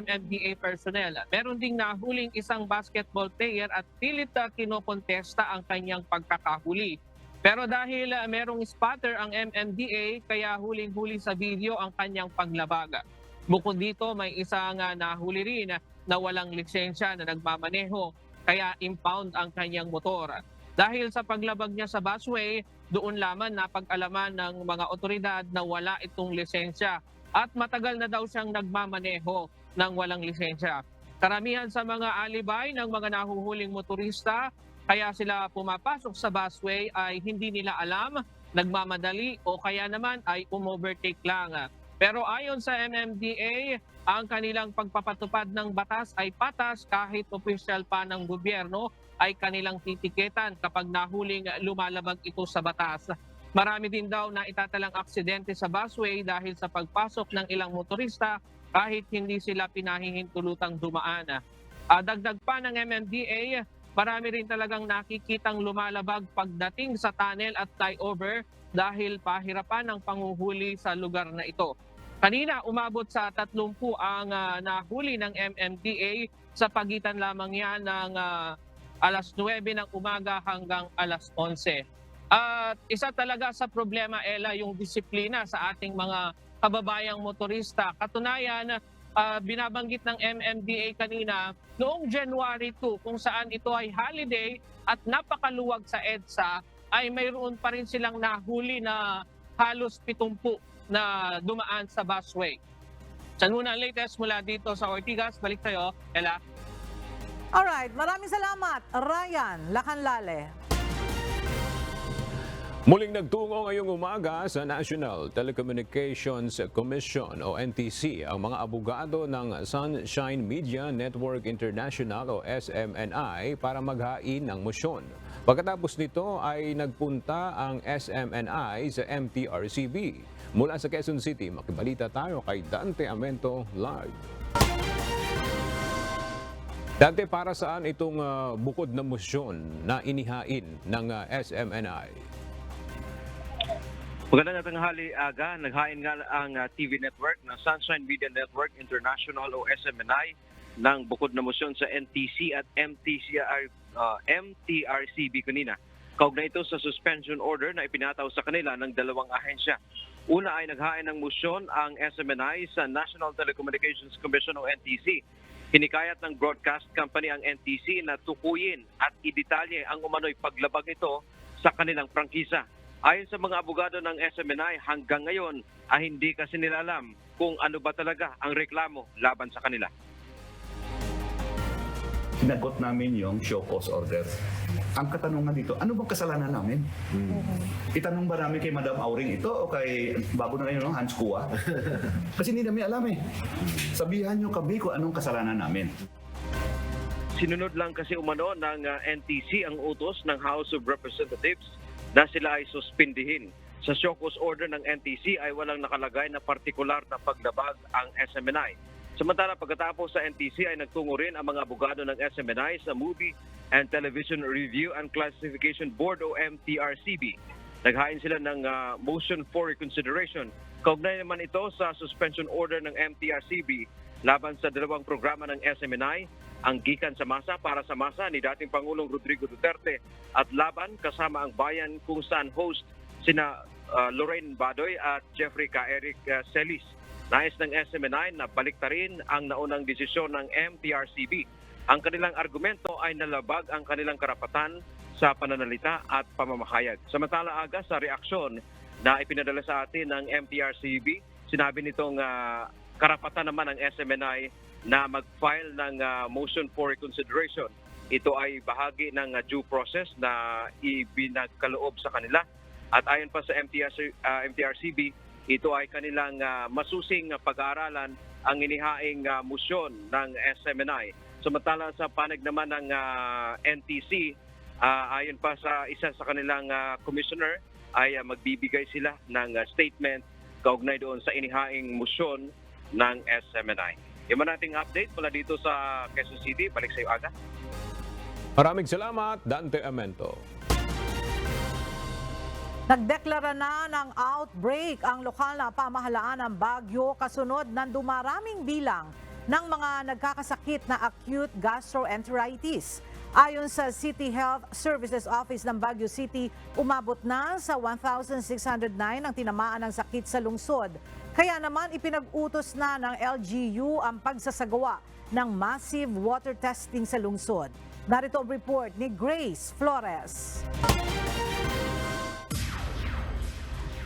Y: MMDA personnel. Meron ding nahuling isang basketball player at pilit na kinokontesta ang kanyang pagkakahuli. Pero dahil merong spotter ang MMDA, kaya huling-huli sa video ang kanyang paglabag. Bukod dito, may isang nahuli rin na walang lisensya na nagmamaneho. kaya impound ang kanyang motor. Dahil sa paglabag niya sa busway, doon lamang napag-alaman ng mga otoridad na wala itong lisensya at matagal na daw siyang nagmamaneho ng walang lisensya. Karamihan sa mga alibay ng mga nahuhuling motorista, kaya sila pumapasok sa busway ay hindi nila alam, nagmamadali o kaya naman ay umovertake lang. Pero ayon sa MMDA, ang kanilang pagpapatupad ng batas ay patas kahit opisyal pa ng gobyerno ay kanilang titiketan kapag nahuling lumalabag ito sa batas. Marami din daw na itatalang aksidente sa busway dahil sa pagpasok ng ilang motorista kahit hindi sila pinahihintulutang dumaan. Dagdag pa ng MMDA, marami rin talagang nakikitang lumalabag pagdating sa tunnel at flyover dahil pahirapan ang panguhuli sa lugar na ito. Kanina, umabot sa 30 ang nahuli ng MMDA sa pagitan lamang yan ng alas 9 ng umaga hanggang alas 11. At isa talaga sa problema, Ella, yung disiplina sa ating mga kababayang motorista. Katunayan, binabanggit ng MMDA kanina, noong January 2, kung saan ito ay holiday at napakaluwag sa EDSA, ay mayroon pa rin silang nahuli na halos 70 na dumaan sa busway. Yan muna ang latest mula dito sa Ortigas. Balik sa'yo, Ella.
A: Alright, maraming salamat, Ryan Lacanlale.
B: Muling nagtungo ngayong umaga sa National Telecommunications Commission o NTC ang mga abogado ng Sunshine Media Network International o SMNI para maghain ng motion. Pagkatapos nito ay nagpunta ang SMNI sa MTRCB. Mula sa Quezon City, makibalita tayo kay Dante Amento live. Dante, para saan itong bukod na motion na inihain ng SMNI?
C: Magandang tanghali, Aga. Naghain nga ang TV network ng Sunshine Media Network International o SMNI ng bukod na motion sa NTC at MTRCB kanina. Kaugnay ito sa suspension order na ipinataw sa kanila ng dalawang ahensya. Una ay naghain ng motion ang SMNI sa National Telecommunications Commission o NTC. Hinikayat ng broadcast company ang NTC na tukuyin at idetalye ang umano'y paglabag nito sa kanilang prangkisa. Ayon sa mga abogado ng SMNI, hanggang ngayon ay hindi kasi nila alam kung ano ba talaga ang reklamo laban sa kanila.
G: Sinagot namin yung show cause order. Ang katanungan dito, ano bang kasalanan namin? Itanong ba namin kay Madam Auring ito o kay bago na ngayon, Hans Kua? Kasi hindi namin alam eh. Sabihan nyo kami kung anong kasalanan namin.
C: Sinunod lang kasi umano ng NTC ang utos ng House of Representatives na sila ay suspindihin. Sa show cause order ng NTC ay walang nakalagay na partikular na paglabag ang SMNI. Samantala, pagkatapos sa NTC ay nagtungo rin ang mga abogado ng SMNI sa Movie and Television Review and Classification Board o MTRCB. Naghain sila ng motion for reconsideration. Kaugnay naman ito sa suspension order ng MTRCB laban sa dalawang programa ng SMNI, ang Gikan sa Masa para sa Masa ni dating Pangulong Rodrigo Duterte at Laban kasama ang Bayan kung saan host sina Lorraine Badoy at Jeffrey K. Eric Celis. Nais ng SMNI na baliktarin ang naunang desisyon ng MTRCB. Ang kanilang argumento ay nalabag ang kanilang karapatan sa pananalita at pamamahayag. Samantala, Aga, sa reaksyon na ipinadala sa atin ng MTRCB, sinabi nitong karapatan naman ng SMNI na mag-file ng motion for reconsideration. Ito ay bahagi ng due process na ibinagkaloob sa kanila. At ayon pa sa MTRCB, ito ay kanilang masusing pag-aaralan ang inihaing motion ng SMNI. Samantala sa panig naman ng NTC, ayon pa sa isa sa kanilang commissioner, ay magbibigay sila ng statement kaugnay doon sa inihaing motion ng SMNI. Yung nating update mula dito sa Quezon City. Balik sa iyo, Aga.
B: Maraming salamat, Dante Amento.
A: Nagdeklara na ng outbreak ang lokal na pamahalaan ng Baguio kasunod ng dumaraming bilang ng mga nagkakasakit na acute gastroenteritis. Ayon sa City Health Services Office ng Baguio City, umabot na sa 1,609 ang tinamaan ng sakit sa lungsod. Kaya naman ipinag-utos na ng LGU ang pagsasagawa ng massive water testing sa lungsod. Narito ang report ni Grace Flores.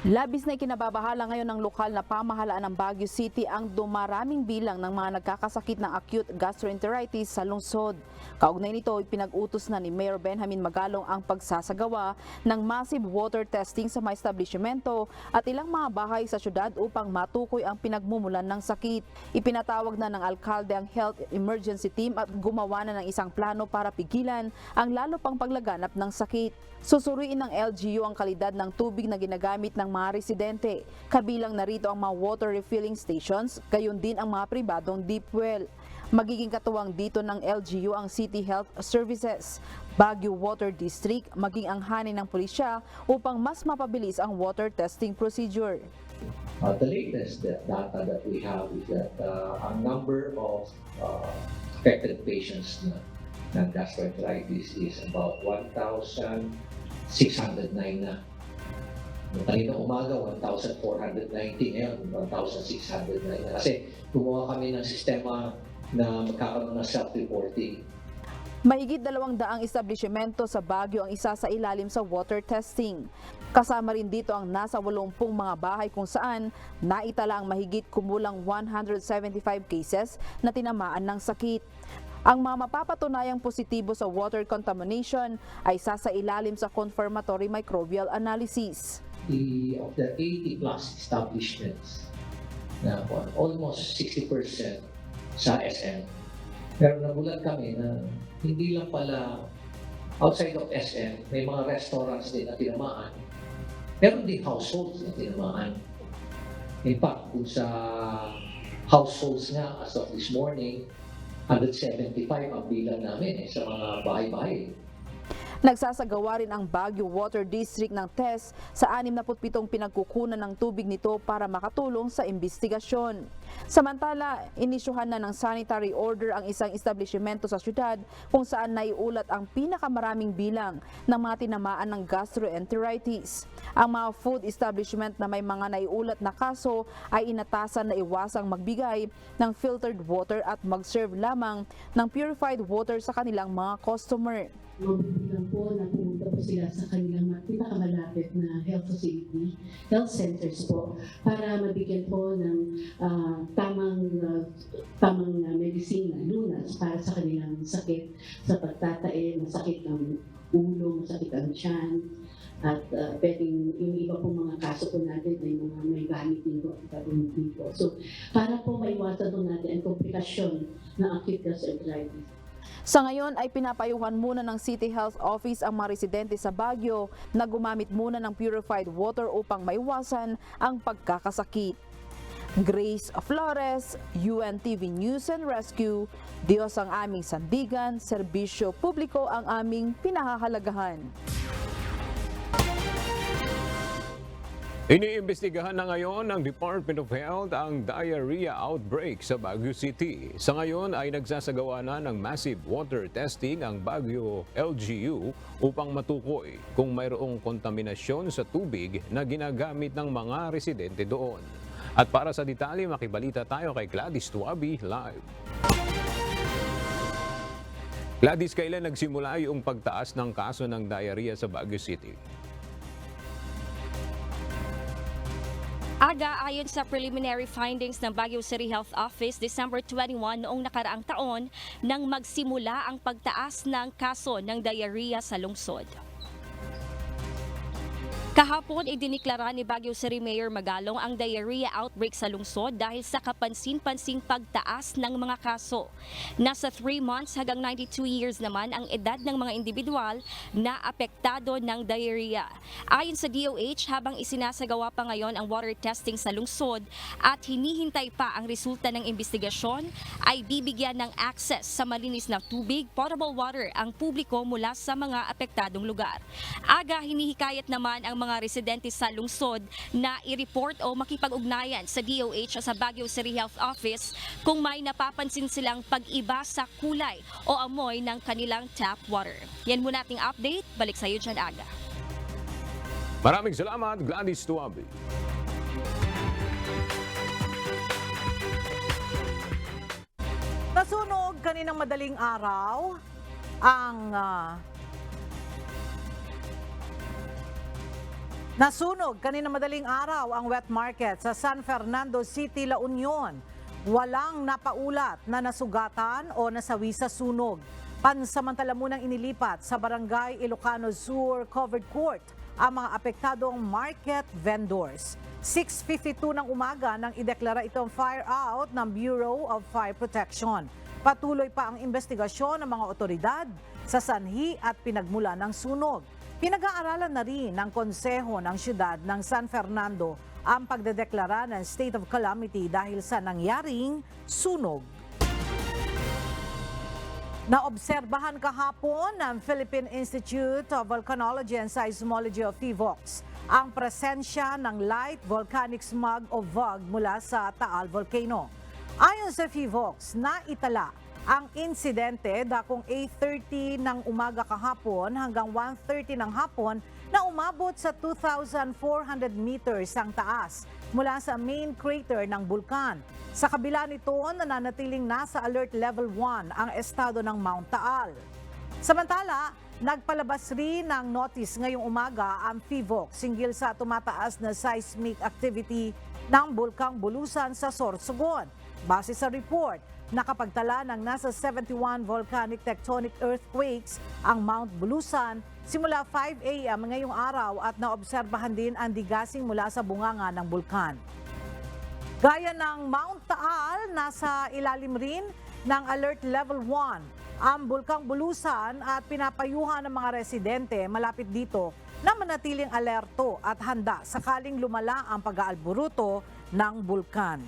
H: Labis na ikinababahala ngayon ng lokal na pamahalaan ng Baguio City ang dumaraming bilang ng mga nagkakasakit ng acute gastroenteritis sa lungsod. Kaugnay nito, pinag-utos na ni Mayor Benjamin Magalong ang pagsasagawa ng massive water testing sa mga establishmento at ilang mga bahay sa syudad upang matukoy ang pinagmumulan ng sakit. Ipinatawag na ng alkalde ang health emergency team at gumawa na ng isang plano para pigilan ang lalo pang paglaganap ng sakit. Susuriin ng LGU ang kalidad ng tubig na ginagamit ng mga residente. Kabilang narito ang mga water refilling stations, gayon din ang mga pribadong deep well. Magiging katuwang dito ng LGU ang City Health Services, Baguio Water District, maging ang hanay ng pulisya upang mas mapabilis ang water testing procedure.
I: The latest data that we have is that a number of affected patients ng gastroenteritis is about 1,609 na. Kanina umaga, 1,490 ngayon, 1,609 na. Kasi gumawa kami ng sistema na magkakaroon ng self-reporting.
H: Mahigit 200 establishmento sa Baguio ang isa sa ilalim sa water testing. Kasama rin dito ang nasa 80 mga bahay kung saan naitala ang mahigit kumulang 175 cases na tinamaan ng sakit. Ang mga mapapatunayang positibo sa water contamination ay sasailalim sa confirmatory microbial analysis.
I: Of the 80 plus establishments, na almost 60% sa SM. Pero nagulat kami na hindi lang pala outside of SM, may mga restaurants din na tinamaan. Meron din households na tinamaan. In fact, kung sa households nga as of this morning, 175 ang bilang namin sa mga bahay-bahay.
H: Nagsasagawa rin ang Baguio Water District ng test sa 67 pinagkukunan ng tubig nito para makatulong sa investigasyon. Samantala, inisyuhan na ng sanitary order ang isang establishmento sa syudad kung saan naiulat ang pinakamaraming bilang ng mga tinamaan ng gastroenteritis. Ang mga food establishment na may mga naiulat na kaso ay inatasan na iwasang magbigay ng filtered water at mag-serve lamang ng purified water sa kanilang mga customer.
J: Mabuti po na pumunta po sila sa kanilang pinakamalapit na health facility, health centers po, para mabigyan po ng tamang medisina, lunas para sa kanilang sakit, sa pagtatae, masakit ng ulo, masakit ang tiyan, at pwedeng yung iba pong mga kaso po natin ay mga may gamit dito at gagawin dito. So, para po maiwasan po natin ang komplikasyon ng acute gastroenteritis.
H: Sa ngayon ay pinapayuhan muna ng City Health Office ang mga residente sa Baguio na gumamit muna ng purified water upang maiwasan ang pagkakasakit. Grace Flores, UNTV News and Rescue, Diyos ang aming sandigan, serbisyo publiko ang aming pinahahalagahan.
B: Iniimbestigahan na ngayon ng Department of Health ang diarrhea outbreak sa Baguio City. Sa ngayon ay nagsasagawa na ng massive water testing ang Baguio LGU upang matukoy kung mayroong kontaminasyon sa tubig na ginagamit ng mga residente doon. At para sa detalye, makibalita tayo kay Gladys Tuabi live. Gladys, kailan nagsimula yung pagtaas ng kaso ng diarrhea sa Baguio City?
K: Aga, ayon sa preliminary findings ng Baguio City Health Office, December 21 noong nakaraang taon nang magsimula ang pagtaas ng kaso ng diarrhea sa lungsod. Kahapon, idiniklara ni Baguio City Mayor Magalong ang diarrhea outbreak sa lungsod dahil sa kapansin-pansing pagtaas ng mga kaso. Nasa 3 months hanggang 92 years naman ang edad ng mga individual na apektado ng diarrhea. Ayon sa DOH, habang isinasagawa pa ngayon ang water testing sa lungsod at hinihintay pa ang resulta ng investigasyon, ay bibigyan ng access sa malinis na tubig, potable water ang publiko mula sa mga apektadong lugar. Aga, hinihikayat naman ang mga residente sa lungsod na i-report o makipag-ugnayan sa DOH o sa Baguio City Health Office kung may napapansin silang pag-iba sa kulay o amoy ng kanilang tap water. Yan muna ating update. Balik sa iyo dyan, Aga.
B: Maraming salamat, Gladys Tuabi.
A: Nasunog kaninang madaling araw ang nasunog kanina madaling araw ang wet market sa San Fernando City, La Union. Walang napaulat na nasugatan o nasawi sa sunog. Pansamantala munang inilipat sa Barangay Ilocano Sur Covered Court ang mga apektadong market vendors. 6:52 ng umaga nang ideklara itong fire out ng Bureau of Fire Protection. Patuloy pa ang investigasyon ng mga otoridad sa sanhi at pinagmula ng sunog. Pinag-aaralan na rin ng konseho ng siyudad ng San Fernando ang pagdedeklara ng state of calamity dahil sa nangyaring sunog. Naobserbahan kahapon ng Philippine Institute of Volcanology and Seismology of PHIVOLCS ang presensya ng light volcanic smog o VOG mula sa Taal Volcano. Ayon sa PHIVOLCS, naitala ang insidente dakong 8:30 ng umaga kahapon hanggang 1:30 ng hapon na umabot sa 2,400 meters ang taas mula sa main crater ng bulkan. Sa kabila nito, nananatiling nasa alert level 1 ang estado ng Mount Taal. Samantala, nagpalabas rin ng notice ngayong umaga ang PHIVOLCS hinggil sa tumataas na seismic activity ng Bulkang Bulusan sa Sorsogon. Base sa report, nakapagtala ng nasa 71 volcanic tectonic earthquakes ang Mount Bulusan simula 5 a.m. ngayong araw at naobserbahan din ang digasing mula sa bunganga ng bulkan. Gaya ng Mount Taal, nasa ilalim rin ng Alert Level 1 ang Bulkang Bulusan at pinapayuhan ng mga residente malapit dito na manatiling alerto at handa sakaling lumala ang pag-aalburuto ng bulkan.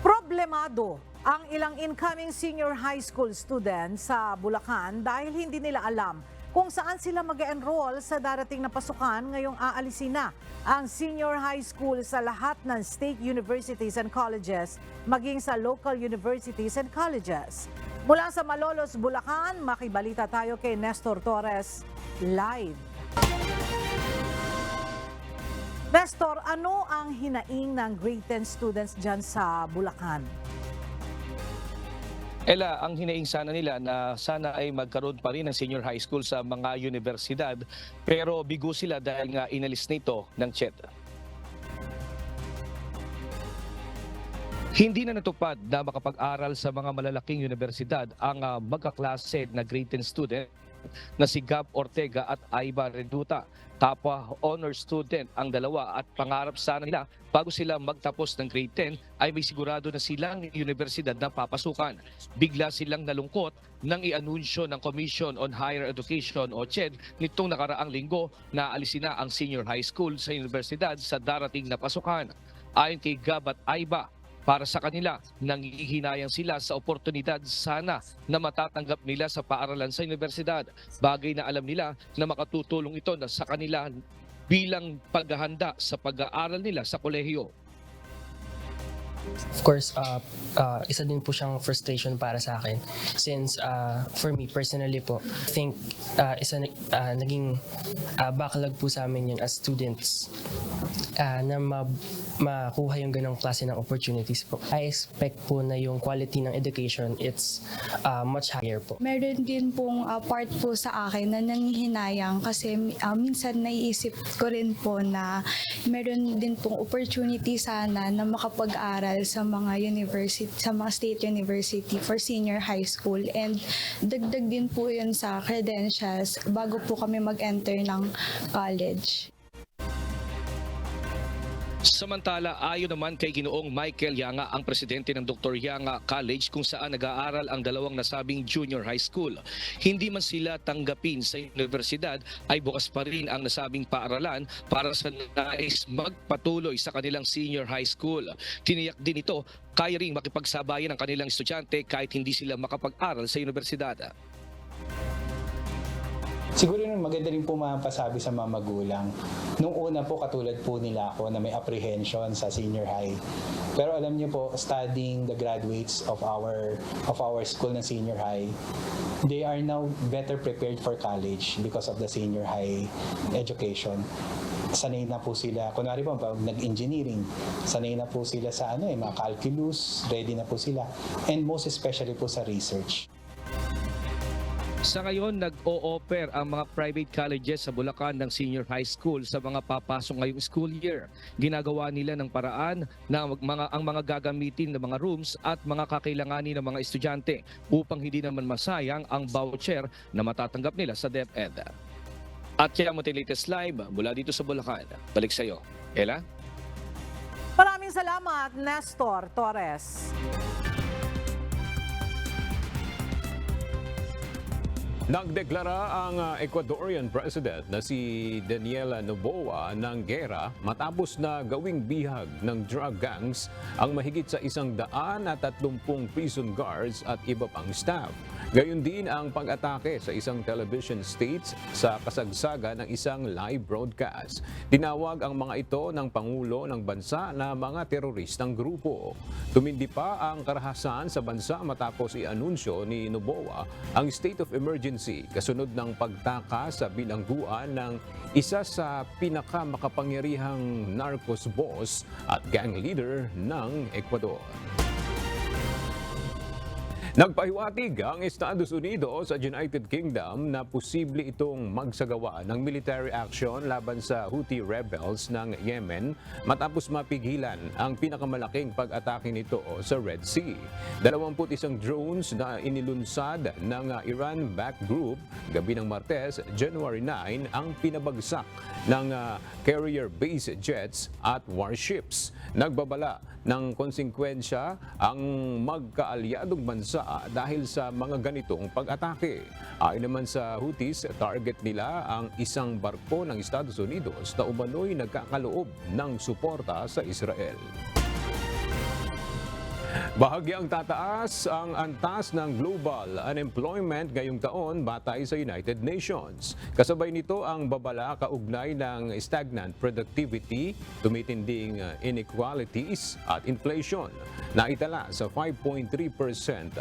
A: Problemado ang ilang incoming senior high school students sa Bulacan dahil hindi nila alam kung saan sila mag-enroll sa darating na pasukan ngayong aalisin na ang senior high school sa lahat ng state universities and colleges, maging sa local universities and colleges. Mula sa Malolos, Bulacan, makibalita tayo kay Nestor Torres live. Nestor, ano ang hinaing ng grade 10 students dyan sa Bulacan?
L: Ella, ang hinaing sana nila na sana ay magkaroon pa rin ng senior high school sa mga universidad, pero bigo sila dahil nga inalis nito ng CHED. Hindi na natupad na makapag-aral sa mga malalaking universidad ang magkaklase na grade 10 student na si Gab Ortega at Aiba Reduta. Kapwa honor student ang dalawa at pangarap sana nila bago sila magtapos ng grade 10 ay may sigurado na silang universidad na papasukan. Bigla silang nalungkot nang i-anunsyo ng Commission on Higher Education o CHED nitong nakaraang linggo na alisin na ang senior high school sa universidad sa darating na pasukan. Ayon kay Gab at Aiba, para sa kanila, nangihinayang sila sa oportunidad sana na matatanggap nila sa paaralan sa universidad. Bagay na alam nila na makatutulong ito na sa kanila bilang paghahanda sa pag-aaral nila sa kolehiyo.
M: Of course, isa din po siyang frustration para sa akin. Since for me personally po, I think naging backlog po sa amin yun as students na makuha yung ganong klase ng opportunities po. I expect po na yung quality ng education, it's much higher po.
O: Meron din pong part po sa akin na nanghihinayang kasi minsan naiisip ko rin po na meron din pong opportunity sana na makapag-aral sa mga university, sa mga state university for senior high school, and dagdag din po yun sa credentials bago po kami mag-enter ng college.
L: Samantala, ayon naman kay Ginoong Michael Yanga, ang presidente ng Dr. Yanga College kung saan nag-aaral ang dalawang nasabing junior high school. Hindi man sila tanggapin sa universidad, ay bukas pa rin ang nasabing paaralan para sa nais magpatuloy sa kanilang senior high school. Tiniyak din ito, kaya ring makipagsabayan ang kanilang estudyante kahit hindi sila makapag-aral sa universidad.
Q: Siguro maganda rin po mapasabi sa mga magulang. Nung una po, katulad po nila ako na may apprehension sa senior high. Pero alam niyo po, studying the graduates of our school na senior high, they are now better prepared for college because of the senior high education. Sanay na po sila, kunwari po, pag nag-engineering, sanay na po sila sa mga calculus, ready na po sila. And most especially po sa research.
L: Sa ngayon, nag-o-offer ang mga private colleges sa Bulacan ng senior high school sa mga papasok ngayong school year. Ginagawa nila ng paraan na ang mga gagamitin ng mga rooms at mga kakailanganin ng mga estudyante upang hindi naman masayang ang voucher na matatanggap nila sa DepEd. At yan mo latest live mula dito sa Bulacan. Balik sa iyo, Ella.
A: Maraming salamat, Nestor Torres.
B: Nagdeklara ang Ecuadorian President na si Daniela Noboa ng gera matapos na gawing bihag ng drug gangs ang mahigit sa 130 prison guards at iba pang staff. Gayon din ang pag-atake sa isang television stage sa kasagsagan ng isang live broadcast. Tinawag ang mga ito ng Pangulo ng bansa na mga teroristang grupo. Tumindi pa ang karahasan sa bansa matapos i-anunsyo ni Noboa ang state of emergency kasunod ng pagtaka sa bilangguan ng isa sa pinakamakapangyarihang narcos boss at gang leader ng Ecuador. Nagpahiwatig ang Estados Unidos sa United Kingdom na posible itong magsagawa ng military action laban sa Houthi rebels ng Yemen matapos mapigilan ang pinakamalaking pag-atake nito sa Red Sea. 21 drones na inilunsad ng Iran-backed group gabi ng Martes, January 9 ang pinabagsak ng carrier-based jets at warships. Nagbabala ng konsekwensya ang magkaalyadong bansa dahil sa mga ganitong pag-atake. Ayon naman sa Houthis, target nila ang isang barko ng Estados Unidos na umano'y nagkakaloob ng suporta sa Israel. Bahagyang tataas ang antas ng global unemployment ngayong taon batay sa United Nations. Kasabay nito ang babala kaugnay ng stagnant productivity, tumitinding inequalities at inflation. Naitala sa 5.3%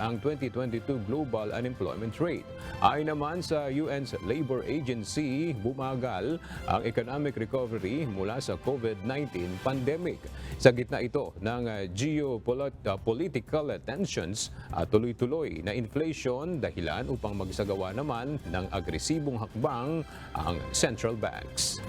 B: ang 2022 global unemployment rate. Ayon naman sa UN's Labor Agency, bumagal ang economic recovery mula sa COVID-19 pandemic. Sa gitna ito ng geopolitical tensions at tuloy-tuloy na inflation, dahilan upang magsagawa naman ng agresibong hakbang ang central banks.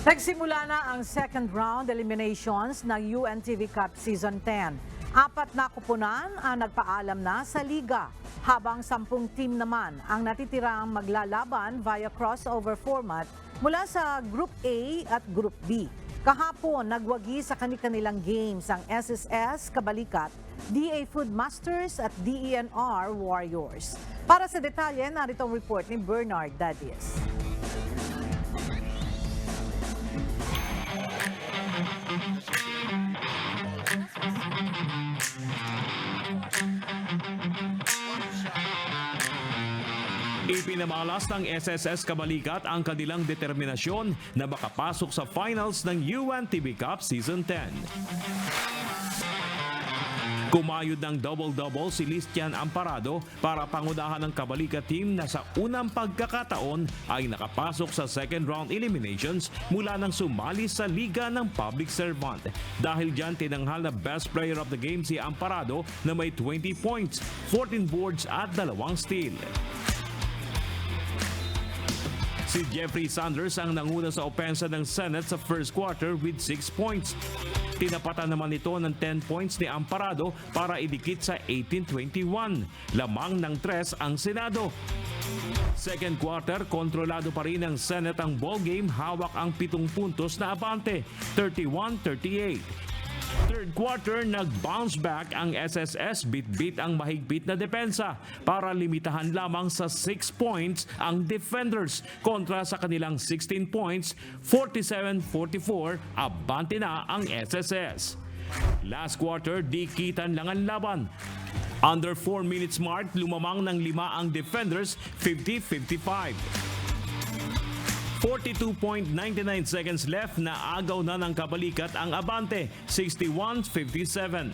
A: Nagsimula na ang second round eliminations ng UNTV Cup Season 10. 4 na kupunan ang nagpaalam na sa liga, habang 10 team naman ang natitirang maglalaban via crossover format mula sa Group A at Group B. Kahapon, nagwagi sa kanilang games ang SSS Kabalikat, DA Food Masters at DENR Warriors. Para sa detalye, narito ang report ni Bernard Dadies.
N: Ipinamalas ng SSS Kabalikat ang kanilang determinasyon na makapasok sa finals ng UNTV Cup Season 10. Kumayod ng double-double si Listian Amparado para pangunahan ng Kabalikat team na sa unang pagkakataon ay nakapasok sa second round eliminations mula nang sumali sa Liga ng Public Servant. Dahil dyan, tinanghal na best player of the game si Amparado na may 20 points, 14 boards at 2 steal. Si Jeffrey Sanders ang nanguna sa opensa ng Senate sa first quarter with 6 points. Tinapatan naman ito ng 10 points ni Amparado para idikit sa 18-21. Lamang ng 3 ang Senado. Second quarter, kontrolado pa rin ng Senate ang ballgame, hawak ang 7 puntos na abante, 31-38. Third quarter, nag-bounce back ang SSS, bit-bit ang mahigpit na depensa para limitahan lamang sa 6 points ang defenders kontra sa kanilang 16 points, 47-44, abante na ang SSS. Last quarter, dikitan lang ang laban. Under 4 minutes mark, lumamang ng 5 ang defenders, 50-55. 42.99 seconds left na agaw na ng Kabalikat ang abante, 61-57.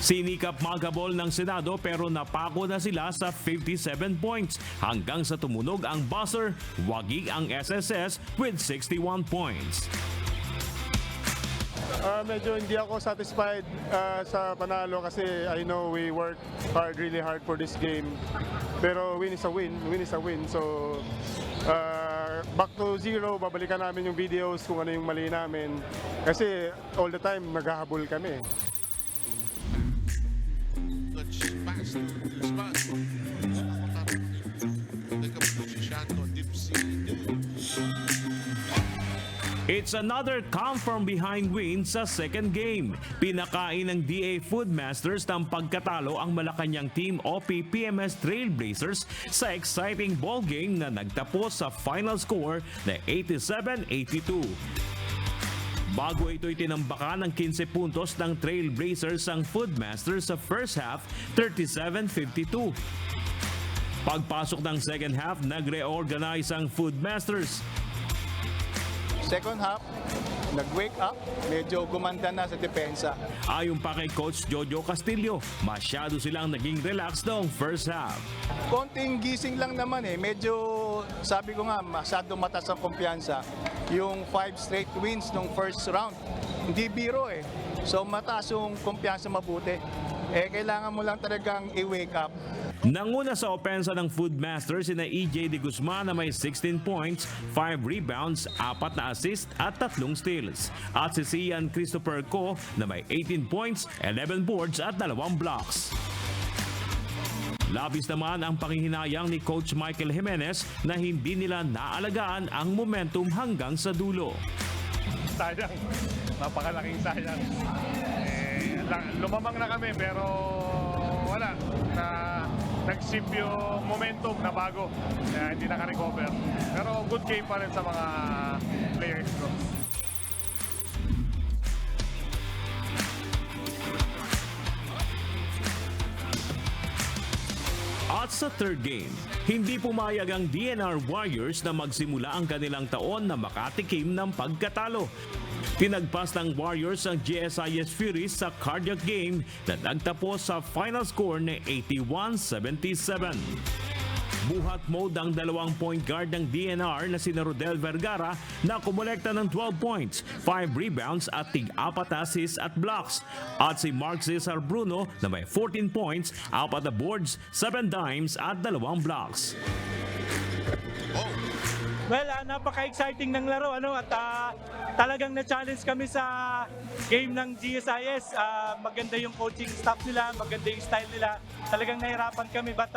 N: Sinikap maghabol ng Senado pero napako na sila sa 57 points hanggang sa tumunog ang buzzer, wagi ang SSS with 61 points.
P: Medyo hindi ako satisfied sa panalo kasi I know we work really hard for this game. Pero win is a win, So back to zero, babalikan namin yung videos kung ano yung mali namin. Kasi all the time naghahabol kami.
N: It's another come from behind win sa second game. Pinakain ng DA Foodmasters ng pagkatalo ang Malacanang Team OP PMS Trailblazers sa exciting ball game na nagtapos sa final score na 87-82. Bago ito'y tinambakan ng 15 puntos ng Trailblazers ang Foodmasters sa first half, 37-52. Pagpasok ng second half, nag-reorganize ang Foodmasters.
R: Second half, nag-wake up, medyo gumanda na sa depensa.
N: Ayon pa kay Coach Jojo Castillo, masyado silang naging relaxed noong first half.
R: Konting gising lang naman medyo sabi ko nga, masyado mataas ang kumpiyansa. Yung 5 straight wins nung first round, hindi biro So mataas yung kumpiyansa mabuti. Kailangan mo lang talagang i-wake up.
N: Nanguna sa opensa ng Foodmasters sina EJ De Guzman na may 16 points, 5 rebounds, 4 na assist at 3 steals. At si Sian Christopher Co na may 18 points, 11 boards at 2 blocks. Labis naman ang panghihinayang ni Coach Michael Jimenez na hindi nila naalagaan ang momentum hanggang sa dulo.
P: Sayang, napakalaking sayang. Lumamang na kami pero wala na nag-sip yung momentum na bago. Kaya hindi naka-recover. Pero good game pa rin sa mga players ko.
N: At sa third game, hindi pumayag ang DNR Warriors na magsimula ang kanilang taon na makatikim ng pagkatalo. Tinagpas ng Warriors ang GSIS Furies sa cardiac game na nagtapos sa final score na 81-77. Buhat mode ang 2-point guard ng DNR na si Rodel Vergara na kumolekta ng 12 points, 5 rebounds at tig-4 assists at blocks. At si Mark Cesar Bruno na may 14 points, 4 na boards, 7 dimes at 2 blocks.
S: Well, napaka-exciting ng laro at talagang na-challenge kami sa game ng GSIS. Maganda yung coaching staff nila, maganda yung style nila. Talagang nahirapan kami but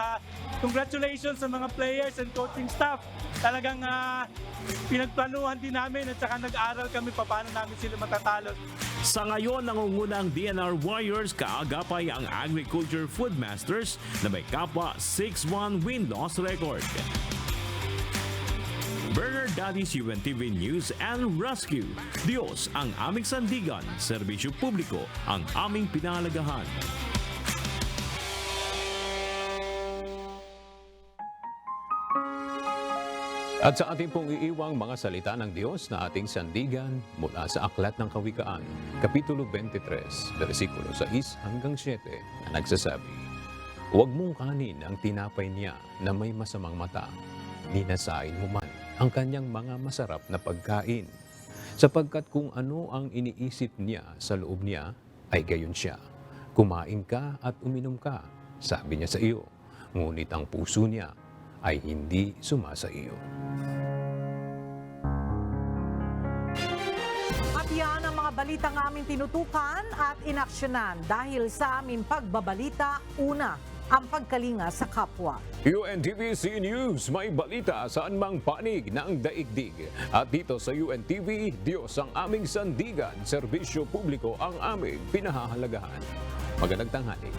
S: congratulations sa mga players and coaching staff. Talagang pinagplanuhan din namin at saka nag-aral kami paano namin sila matatalo.
N: Sa ngayon, nangunguna ang DNR Warriors, kaagapay ang Agriculture Foodmasters na may kapwa 6-1 win-loss record. Bernard Daddy's UNTV News and Rescue. Diyos ang aming sandigan, serbisyo publiko ang aming pinalagahan.
B: At sa ating pong iiwang mga salita ng Diyos na ating sandigan mula sa Aklat ng Kawikaan, Kapitulo 23, versikulo 6 hanggang 7 na nagsasabi, "Huwag mong kanin ang tinapay niya na may masamang mata, ninasain mo man ang kanyang mga masarap na pagkain, sapagkat kung ano ang iniisip niya sa loob niya, ay gayon siya. Kumain ka at uminom ka, sabi niya sa iyo, ngunit ang puso niya ay hindi sumasa iyo."
A: At yan ang mga balitang aming tinutukan at inaksyonan dahil sa aming pagbabalita, una, ang pagkalinga sa kapwa.
B: UNTV News, may balita saan mang panig ng daigdig. At dito sa UNTV, Diyos ang aming sandigan, serbisyo publiko ang aming pinahahalagahan. Magandang tanghali.